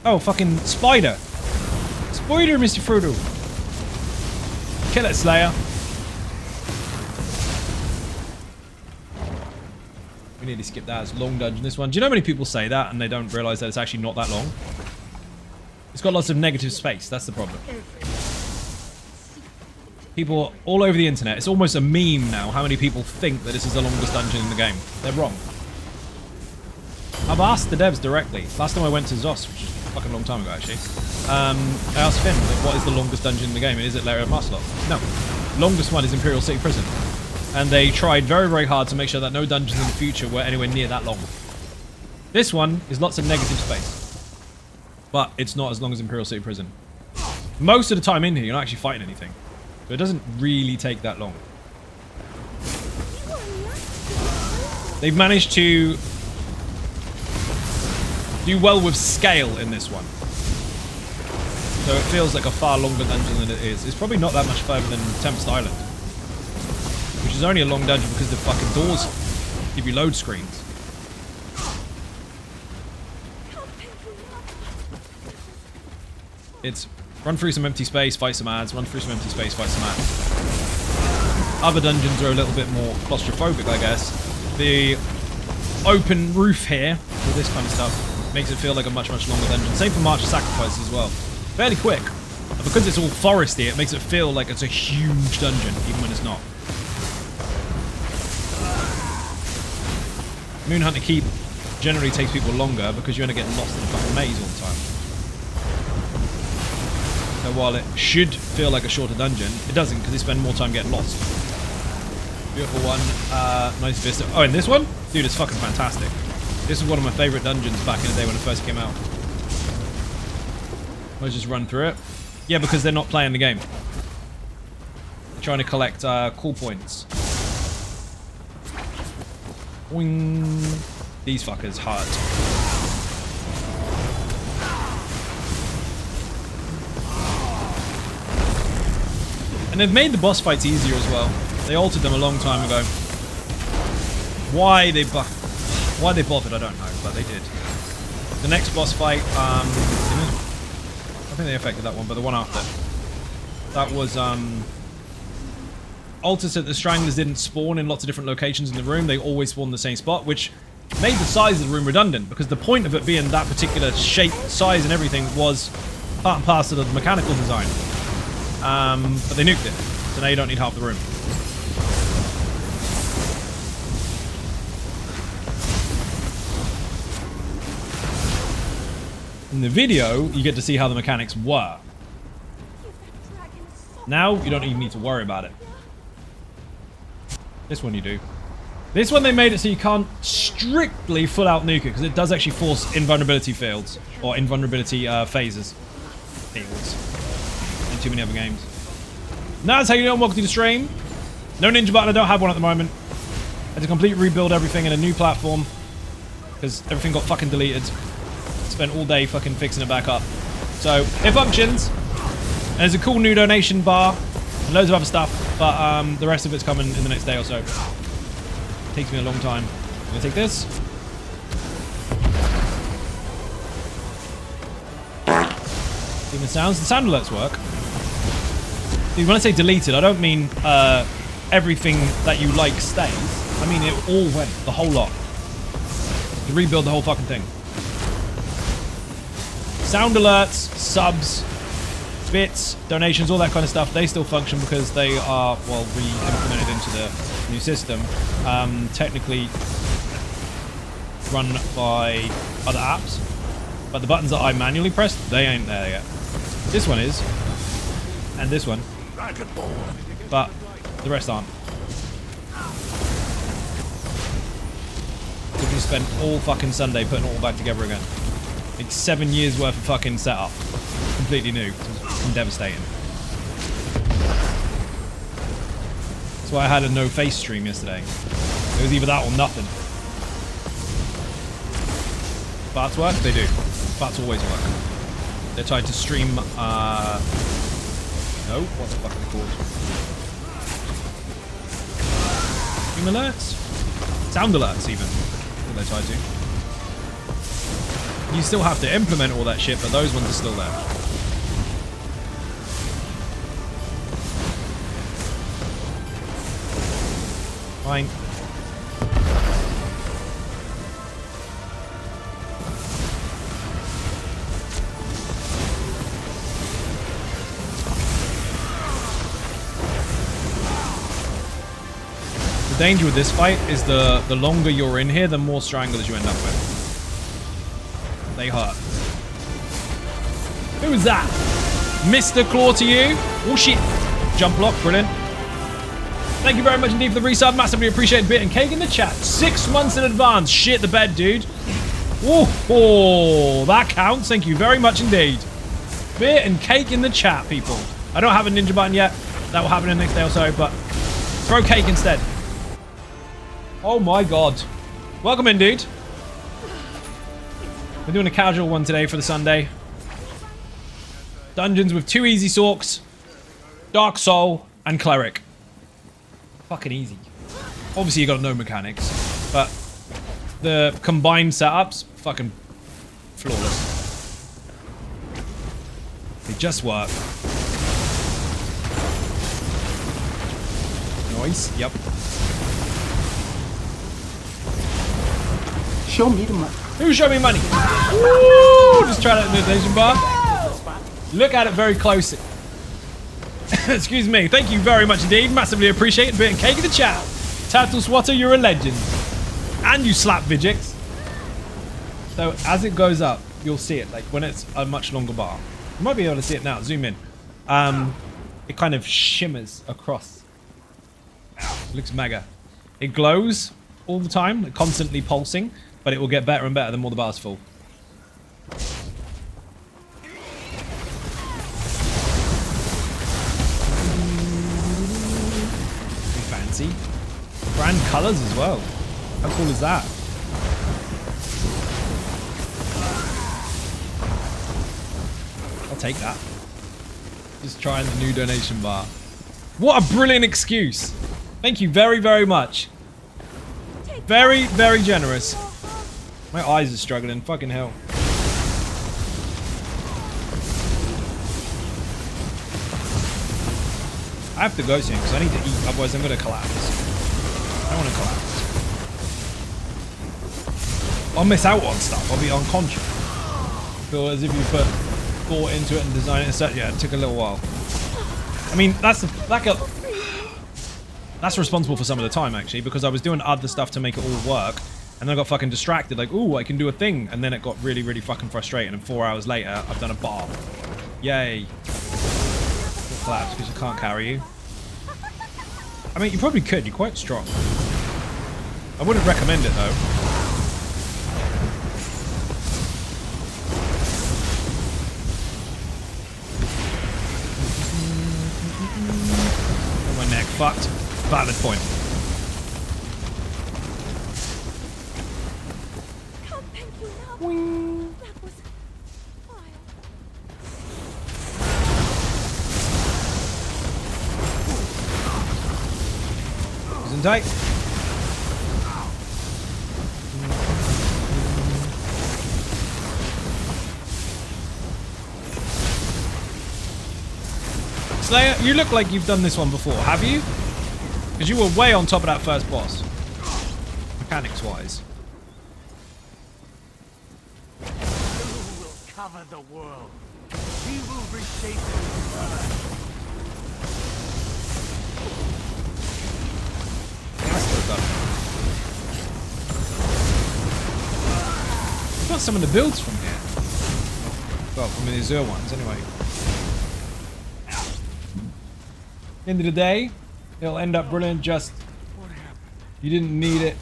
Speaker 3: Oh, fucking spider. Spider, Mr. Frodo. Kill it, Slayer. We nearly skipped that. It's a long dungeon, this one. Do you know how many people say that and they don't realize that it's actually not that long? It's got lots of negative space. That's the problem. People all over the internet, it's almost a meme now how many people think that this is the longest dungeon in the game. They're wrong. I've asked the devs directly. Last time I went to Zos, which is a fucking long time ago actually, I asked Finn, like, what is the longest dungeon in the game? And is it Lair Of Maarselok? No. Longest one is Imperial City Prison. And they tried very, very hard to make sure that no dungeons in the future were anywhere near that long. This one is lots of negative space. But it's not as long as Imperial City Prison. Most of the time in here, you're not actually fighting anything. So it doesn't really take that long. They've managed to do well with scale in this one. So it feels like a far longer dungeon than it is. It's probably not that much further than Tempest Island, which is only a long dungeon because the fucking doors give you load screens. It's run through some empty space, fight some ads, run through some empty space, fight some ads. Other dungeons are a little bit more claustrophobic, I guess. The open roof here, with this kind of stuff, makes it feel like a much, much longer dungeon. Same for March of Sacrifice as well. Fairly quick. But because it's all foresty, it makes it feel like it's a huge dungeon, even when it's not. Moonhunter Keep generally takes people longer because you end up getting lost in the fucking maze all the time. So while it should feel like a shorter dungeon, it doesn't because you spend more time getting lost. Beautiful one. Nice vista. Oh, and this one? Dude, it's fucking fantastic. This is one of my favorite dungeons back in the day when it first came out. Let's just run through it. Yeah, because they're not playing the game. They're trying to collect cool points. Boing. These fuckers hurt. And they've made the boss fights easier as well. They altered them a long time ago. Why they bothered, I don't know, but they did. The next boss fight, I think they affected that one, but the one after. That was, altered so that the Stranglers didn't spawn in lots of different locations in the room. They always spawned in the same spot, which made the size of the room redundant, because the point of it being that particular shape, size, and everything was part and parcel of the mechanical design. But they nuked it, so now you don't need half the room. In the video, you get to see how the mechanics were. Now, you don't even need to worry about it. This one you do. This one they made it so you can't strictly full out nuke it, because it does actually force invulnerability fields, or invulnerability phases. fields and too many other games. Naz, how you doing? Welcome to the stream. No ninja button. I don't have one at the moment. I had to completely rebuild everything in a new platform because everything got fucking deleted. Spent all day fucking fixing it back up. So it functions. And there's a cool new donation bar and loads of other stuff, but the rest of it's coming in the next day or so. Takes me a long time. I'm gonna take this. Even sounds. The sound alerts work. Dude, when I say deleted, I don't mean everything that you like stays. I mean it all went, the whole lot. To rebuild the whole fucking thing. Sound alerts, subs, bits, donations, all that kind of stuff, they still function because they are, well, re-implemented into the new system. Technically run by other apps, but the buttons that I manually pressed, they ain't there yet. This one is, and this one, but the rest aren't. So we spent all fucking Sunday putting it all back together again. It's 7 years worth of fucking setup, completely new. It's devastating. That's why I had a no face stream yesterday. It was either that or nothing. Bots work? They do. Bots always work. They're tied to stream, no, what the fuck are they called? Stream alerts? Sound alerts, even. What they're tied to. You still have to implement all that shit, but those ones are still there. Fine. The danger with this fight is the longer you're in here, the more stranglers you end up with. They hurt. Who was that? Mr. Claw to you? Oh shit. Jump block, brilliant. Thank you very much indeed for the resub. Massively appreciate Bit and Cake in the chat. 6 months in advance. Shit the bed, dude. Oh, that counts. Thank you very much indeed. Bit and Cake in the chat, people. I don't have a ninja button yet. That will happen in the next day or so, but throw cake instead. Oh my god. Welcome in, dude. We're doing a casual one today for the Sunday. Dungeons with 2 easy Sorcs, Dark Soul, and Cleric. Fucking easy. Obviously you gotta know mechanics, but the combined setups, fucking flawless. They just work. Nice, yep.
Speaker 9: Show me the money.
Speaker 3: Who showed me money? Woo! Just try that in the donation bar. Look at it very closely. Excuse me. Thank you very much indeed. Massively appreciate it. Bit and Cake in the chat. Turtle Swatter, you're a legend. And you slap Vigix. So as it goes up, you'll see it. Like when it's a much longer bar. You might be able to see it now. Zoom in. It kind of shimmers across. It looks mega. It glows all the time, like constantly pulsing. But it will get better and better the more the bar's full. Fancy. Brand colors as well. How cool is that? I'll take that. Just trying the new donation bar. What a brilliant excuse. Thank you very, very much. Very, very generous. My eyes are struggling. Fucking hell. I have to go soon because I need to eat. Otherwise, I'm going to collapse. I don't want to collapse. I'll miss out on stuff. I'll be unconscious. I feel as if you put thought into it and design it and such. Yeah, it took a little while. I mean, that's responsible for some of the time, actually, because I was doing other stuff to make it all work. And then I got fucking distracted, like, ooh, I can do a thing. And then it got really, really fucking frustrating. And 4 hours later, I've done a bar. Yay. Collapse, because I can't carry you. I mean, you probably could. You're quite strong. I wouldn't recommend it, though. My neck fucked. Valid point.
Speaker 5: Can't thank you enough. That was vile.
Speaker 3: Isn't tight. Slayer, you look like you've done this one before, have you? Because you were way on top of that first boss. Mechanics-wise.
Speaker 7: Who will cover the world? He will reshape it.
Speaker 3: I've got some of the builds from here. Well, from the Azure ones, anyway. End of the day, it'll end up brilliant, just you didn't need it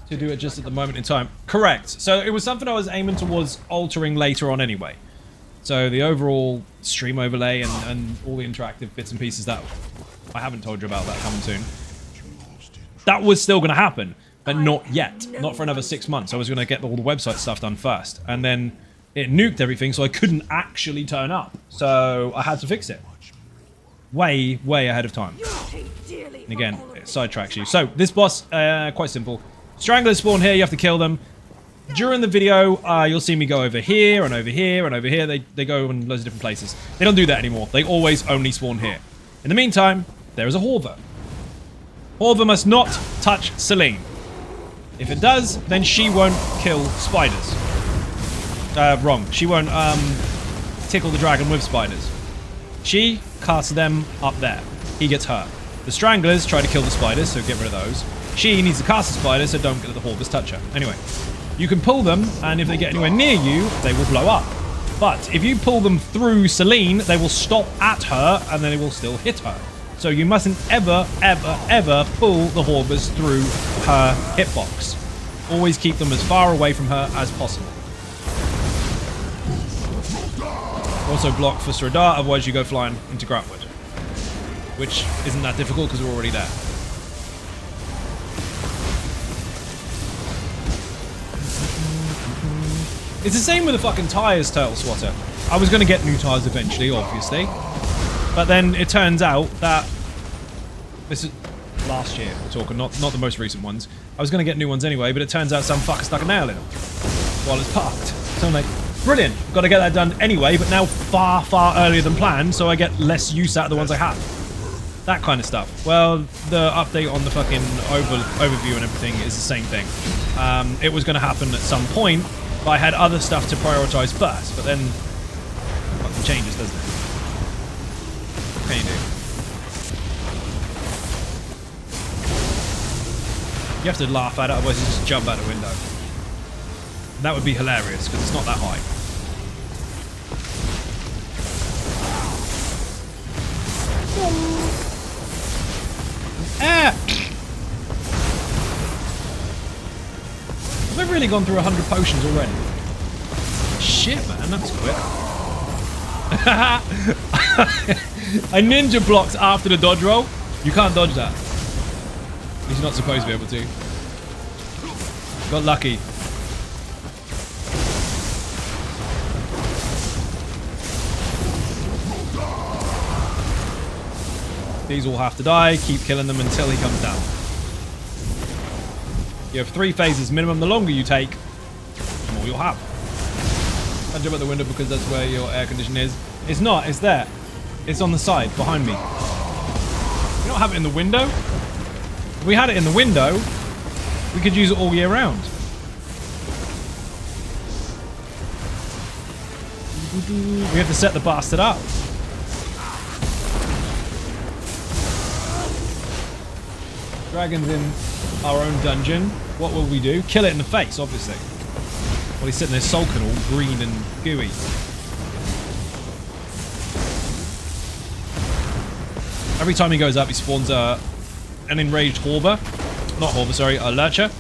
Speaker 3: to do it just at the moment in time. Correct. So it was something I was aiming towards altering later on anyway. So the overall stream overlay and all the interactive bits and pieces that I haven't told you about that coming soon. That was still going to happen, but not yet. Not for another 6 months. I was going to get all the website stuff done first. And then it nuked everything, so I couldn't actually turn up. So I had to fix it. Way ahead of time. And again, it sidetracks you. So this boss, quite simple. Stranglers spawn here, you have to kill them. During the video, you'll see me go over here and over here and over here. They go in loads of different places. They don't do that anymore. They always only spawn here. In the meantime, there is a Horver. Horver must not touch Celine. If it does, then she won't kill spiders. Wrong. She won't tickle the dragon with spiders. She casts them up there. He gets hurt. The Stranglers try to kill the spiders, so get rid of those. She needs to cast the spiders, so don't let the Horvers touch her. Anyway, you can pull them, and if they get anywhere near you, they will blow up. But if you pull them through Celine, they will stop at her, and then they will still hit her. So you mustn't ever pull the Horvers through her hitbox. Always keep them as far away from her as possible. Also block for Sradar, otherwise you go flying into Grapwood. Which isn't that difficult because we're already there. It's the same with the fucking tyres, Turtle Swatter. I was going to get new tyres eventually, obviously. But then it turns out that... This is last year we're talking, not the most recent ones. I was going to get new ones anyway, but it turns out some fucker stuck a nail in them while it's parked. So I'm like, brilliant, got to get that done anyway, but now far earlier than planned, so I get less use out of the ones I have. That kind of stuff. Well, the update on the fucking overview and everything is the same thing. It was going to happen at some point, but I had other stuff to prioritize first, but then it fucking changes, doesn't it? What can you do? You have to laugh at it, otherwise you just jump out the window. And that would be hilarious, because it's not that high. Ah! Have I really gone through 100 potions already? Shit, man, that's quick. I ninja blocked after the dodge roll. You can't dodge that. At least you're not supposed to be able to. Got lucky. These all have to die. Keep killing them until he comes down. You have 3 phases minimum. The longer you take, the more you'll have. Don't jump out the window because that's where your air condition is. It's not. It's there. It's on the side behind me. We don't have it in the window. If we had it in the window, we could use it all year round. We have to set the bastard up. Dragon's in our own dungeon. What will we do? Kill it in the face, obviously. Well, he's sitting there sulking, all green and gooey. Every time he goes up, he spawns an enraged Horver. Not Horver, sorry, a Lurcher.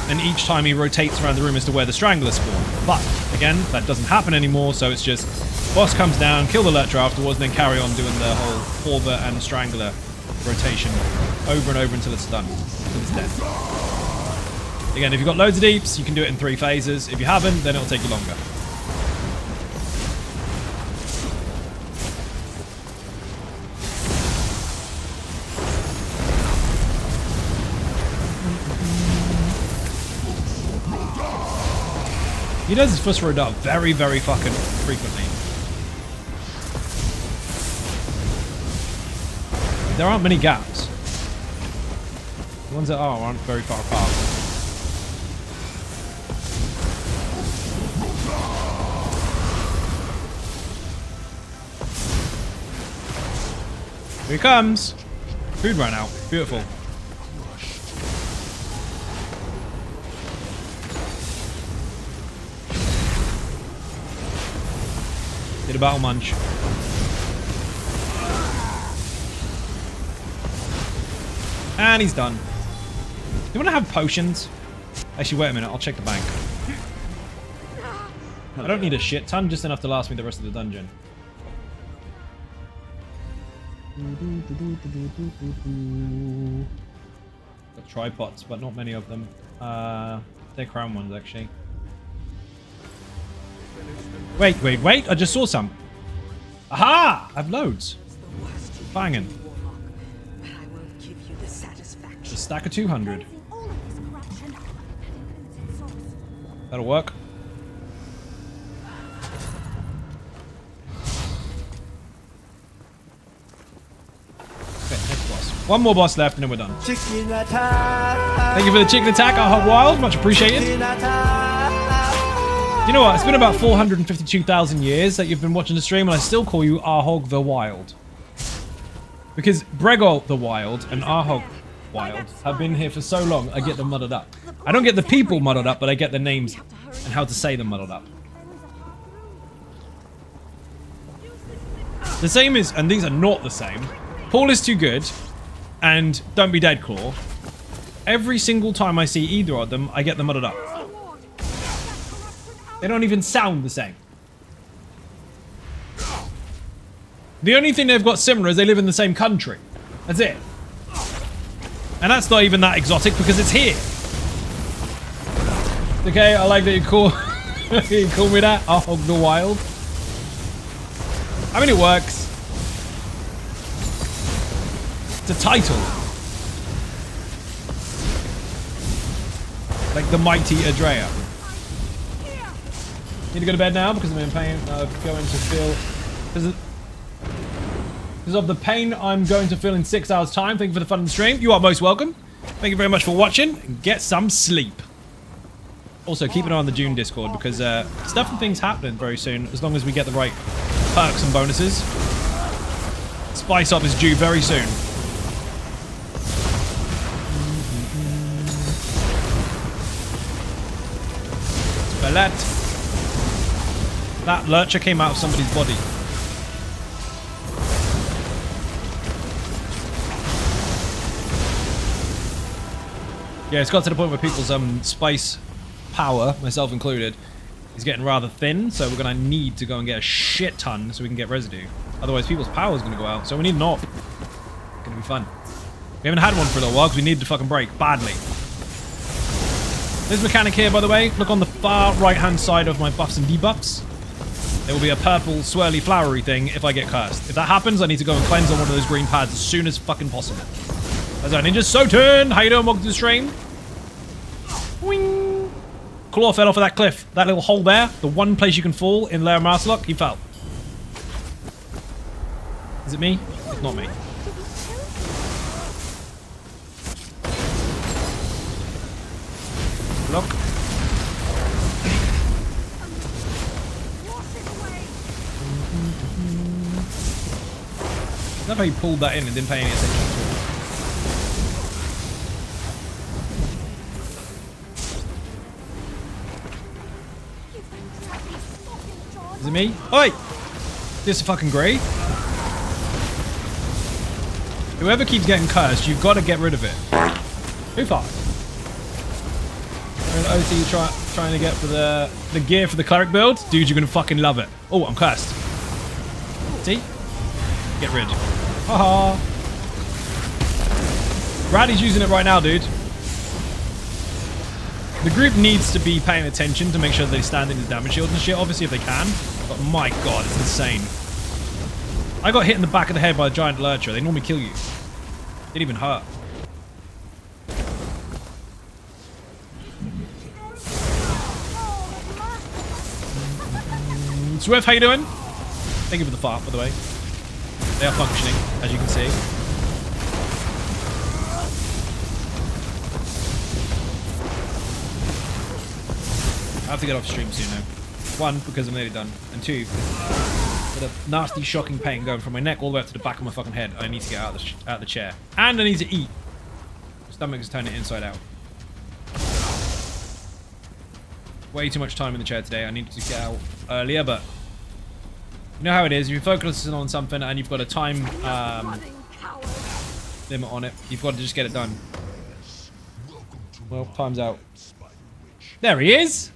Speaker 3: And each time he rotates around the room as to where the Strangler spawn. But, again, that doesn't happen anymore, so it's just Boss comes down, kill the Lurcher afterwards, then carry on doing the whole Orbit and Strangler rotation over and over until it's done. Until it's dead. Again, if you've got loads of deeps, you can do it in 3 phases. If you haven't, then it'll take you longer. He does his first row dart very, very fucking frequently. There aren't many gaps. The ones that aren't very far apart. Here he comes. Food ran out. Beautiful. Get a battle munch. And he's done. Do you want to have potions? Actually, wait a minute. I'll check the bank. I don't need a shit ton, just enough to last me the rest of the dungeon. Got tripods, but not many of them. They're crown ones, actually. Wait. I just saw some. Aha! I have loads. Banging. A stack of 200. That'll work. Okay, next boss. One more boss left and then we're done. Thank you for the chicken attack, Arhog Wild. Much appreciated. You know what? It's been about 452,000 years that you've been watching the stream and I still call you Arhog the Wild. Because Bregol the Wild and Arhog Wild have been here for so long, I get them muddled up. I don't get the people muddled up, but I get the names and how to say them muddled up. The same is, and these are not the same, Paul is too good and Don't Be Dead Claw. Every single time I see either of them, I get them muddled up. They don't even sound the same. The only thing they've got similar is they live in the same country. That's it. And that's not even that exotic because it's here. Okay, I like that you call you call me that. Arhog the Wild. I mean, it works. It's a title. Like the mighty Adrea. Need to go to bed now because I'm in pain. I'm going to feel because of the pain I'm going to feel in 6 hours time. Thank you for the fun in the stream. You are most welcome. Thank you very much for watching and get some sleep. Also, keep an eye on the June Discord because stuff and things happening very soon as long as we get the right perks and bonuses. Spice Up is due very soon. Spelette. That lurcher came out of somebody's body. Yeah, it's got to the point where people's spice power, myself included, is getting rather thin, so we're going to need to go and get a shit ton so we can get residue. Otherwise, people's power is going to go out, so we need an op. It's going to be fun. We haven't had one for a little while because we needed to fucking break badly. This mechanic here, by the way, look on the far right-hand side of my buffs and debuffs. There will be a purple, swirly, flowery thing if I get cursed. If that happens, I need to go and cleanse on one of those green pads as soon as fucking possible. That's our Ninja Soten! How you doing? Welcome to the stream. Wing! Claw fell off of that cliff. That little hole there, the one place you can fall in Lair Of Maarselok, he fell. Is it me? It's not me. Look. I love how you pulled that in and didn't pay any attention to it. Is it me? Oi! This is fucking great. Whoever keeps getting cursed, you've got to get rid of it. Who fought? OT trying to get for the gear for the cleric build? Dude, you're going to fucking love it. Oh, I'm cursed. See? Get rid. Haha. Bradley's using it right now, dude. The group needs to be paying attention to make sure they stand into damage shields and shit, obviously, if they can. But my god, it's insane. I got hit in the back of the head by a giant lurcher. They normally kill you. Didn't even hurt. Swift, how you doing? Thank you for the fart, by the way. They are functioning, as you can see. I have to get off stream soon now. One, because I'm nearly done. And two, with a nasty, shocking pain going from my neck all the way up to the back of my fucking head. I need to get out of the chair. And I need to eat. My stomach is turning inside out. Way too much time in the chair today. I need to get out earlier, but you know how it is. If you're focusing on something and you've got a time limit on it, you've got to just get it done. Well, time's out. There he is!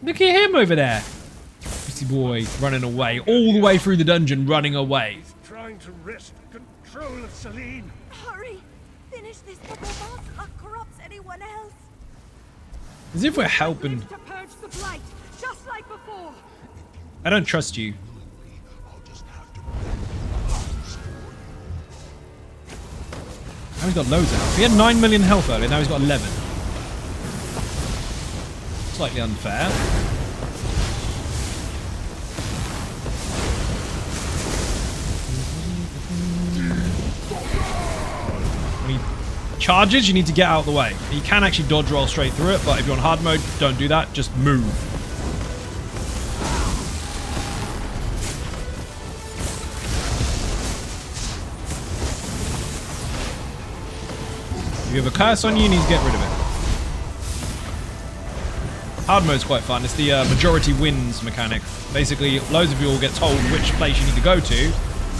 Speaker 3: Look at him over there. Pretty boy running away. All the way through the dungeon, running away.
Speaker 9: Trying to wrest control of Celine.
Speaker 5: Hurry! Finish this before Maarselok corrupts anyone else.
Speaker 3: As if we're helping.
Speaker 5: To purge the blight, just like before.
Speaker 3: I don't trust you. Now he's got loads of health. He had 9 million health earlier, now he's got 11. Slightly unfair. When he charges, you need to get out of the way. You can actually dodge roll straight through it, but if you're on hard mode, don't do that. Just move. If you have a curse on you, you need to get rid of it. Hard mode's quite fun. It's the majority wins mechanic. Basically, loads of you will get told which place you need to go to,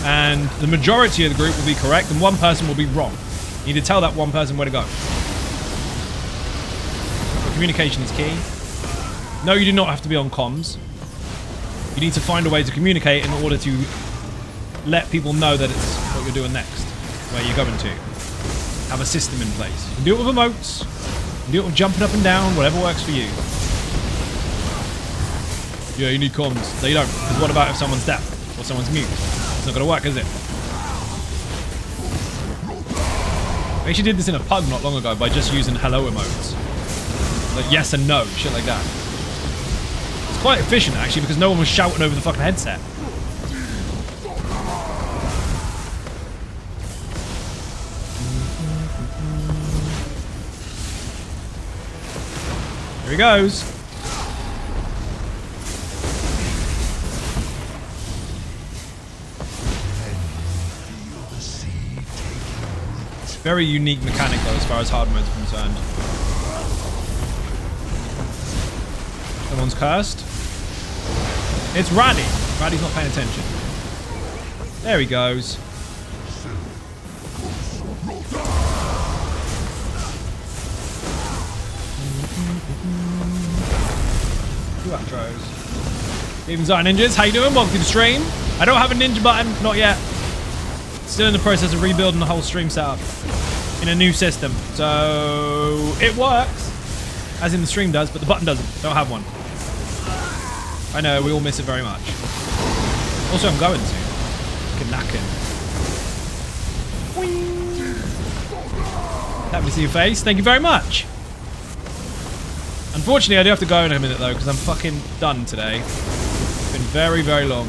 Speaker 3: and the majority of the group will be correct, and one person will be wrong. You need to tell that one person where to go. But communication is key. No, you do not have to be on comms. You need to find a way to communicate in order to let people know that it's what you're doing next, where you're going to. Have a system in place. You can do it with emotes. You can do it with jumping up and down, whatever works for you. Yeah, you need comms. No, you don't. Because what about if someone's deaf or someone's mute? It's not going to work, is it? I actually did this in a pub not long ago by just using hello emotes. Like yes and no, shit like that. It's quite efficient, actually, because no one was shouting over the fucking headset. Here he goes. Very unique mechanic though, as far as hard mode is concerned. Someone's cursed. It's Raddy. Raddy's not paying attention. There he goes. Two outros. Even Zion Ninjas, how you doing? Welcome to the stream. I don't have a ninja button, not yet. Still in the process of rebuilding the whole stream setup in a new system. So it works, as in the stream does, but the button doesn't. Don't have one. I know, we all miss it very much. Also, I'm going to. Knacking. Happy to see your face. Thank you very much. Unfortunately, I do have to go in a minute though, because I'm fucking done today. It's been very, very long.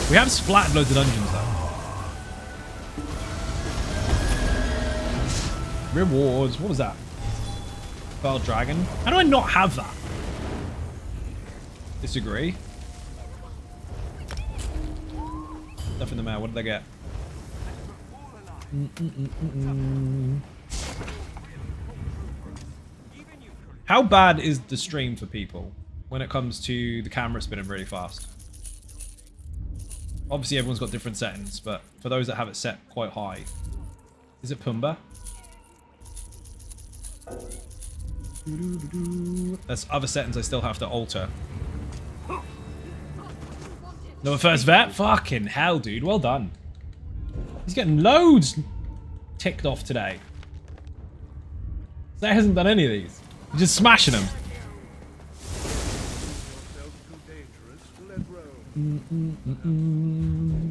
Speaker 3: We have splattered loads of dungeons though. Rewards. What was that? Fell Dragon. How do I not have that? Disagree. Stuff in the mail. What did I get? How bad is the stream for people when it comes to the camera spinning really fast? Obviously, everyone's got different settings, but for those that have it set quite high. Is it Pumbaa? There's other settings I still have to alter. No first vet? Fucking hell, dude. Well done. He's getting loads ticked off today. That hasn't done any of these. He's just smashing them.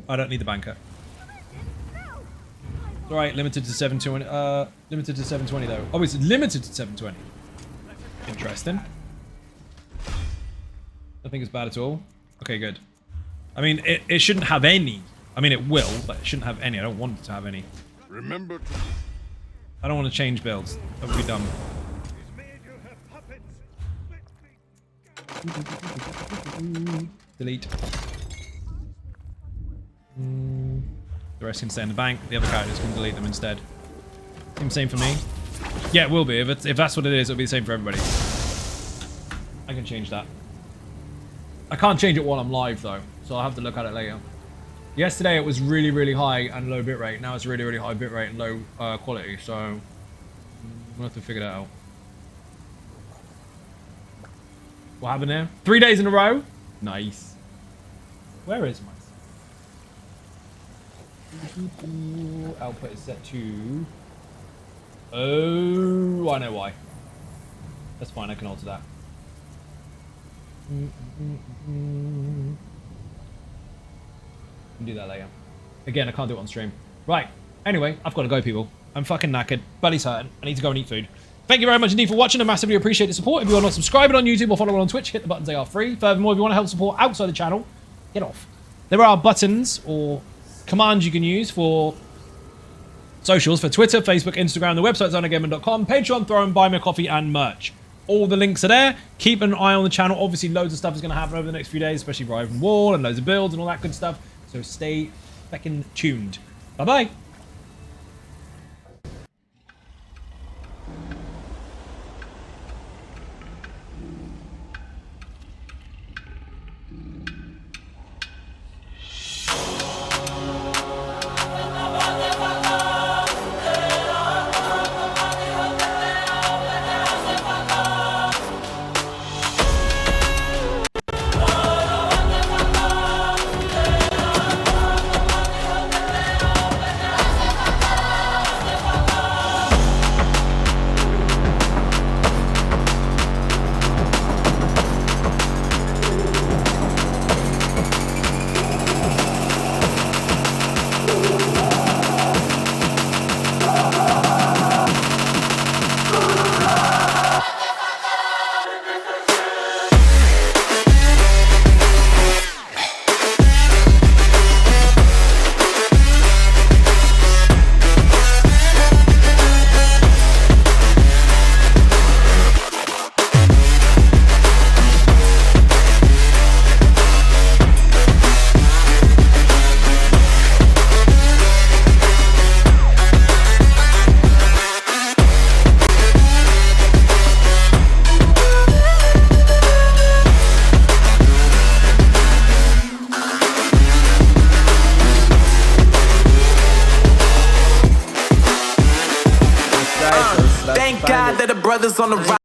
Speaker 3: I don't need the banker. Alright, limited to 720. Limited to 720 though. Oh, it's limited to 720. Interesting. I think it's bad at all. Okay, good. I mean, it shouldn't have any. I mean, it will, but it shouldn't have any. I don't want it to have any.
Speaker 9: Remember to...
Speaker 3: I don't want to change builds. That would be dumb. Delete. The rest can stay in the bank. The other characters can delete them instead. Same for me. Yeah, it will be. If that's what it is, it'll be the same for everybody. I can change that. I can't change it while I'm live though, so I'll have to look at it later. Yesterday it was really, really high and low bitrate. Now it's really, really high bitrate and low quality, so we'll have to figure that out. What happened there? 3 days in a row? Nice. Where is my output is set to... Oh, I know why. That's fine, I can alter that. Can do that later. Again, I can't do it on stream. Right. Anyway, I've got to go, people. I'm fucking knackered. Belly's hurting. I need to go and eat food. Thank you very much indeed for watching. I massively appreciate the support. If you are not subscribing on YouTube or following on Twitch, hit the buttons. They are free. Furthermore, if you want to help support outside the channel, get off. There are buttons or commands you can use for socials for Twitter, Facebook, Instagram. The website's zonagaming.com. Patreon, Throne, Buy Me a Coffee, and merch. All the links are there. Keep an eye on the channel. Obviously, loads of stuff is going to happen over the next few days, especially Rise and Wall and loads of builds and all that good stuff. So stay fucking tuned. Bye-bye.
Speaker 10: Thank God that the brothers on the right.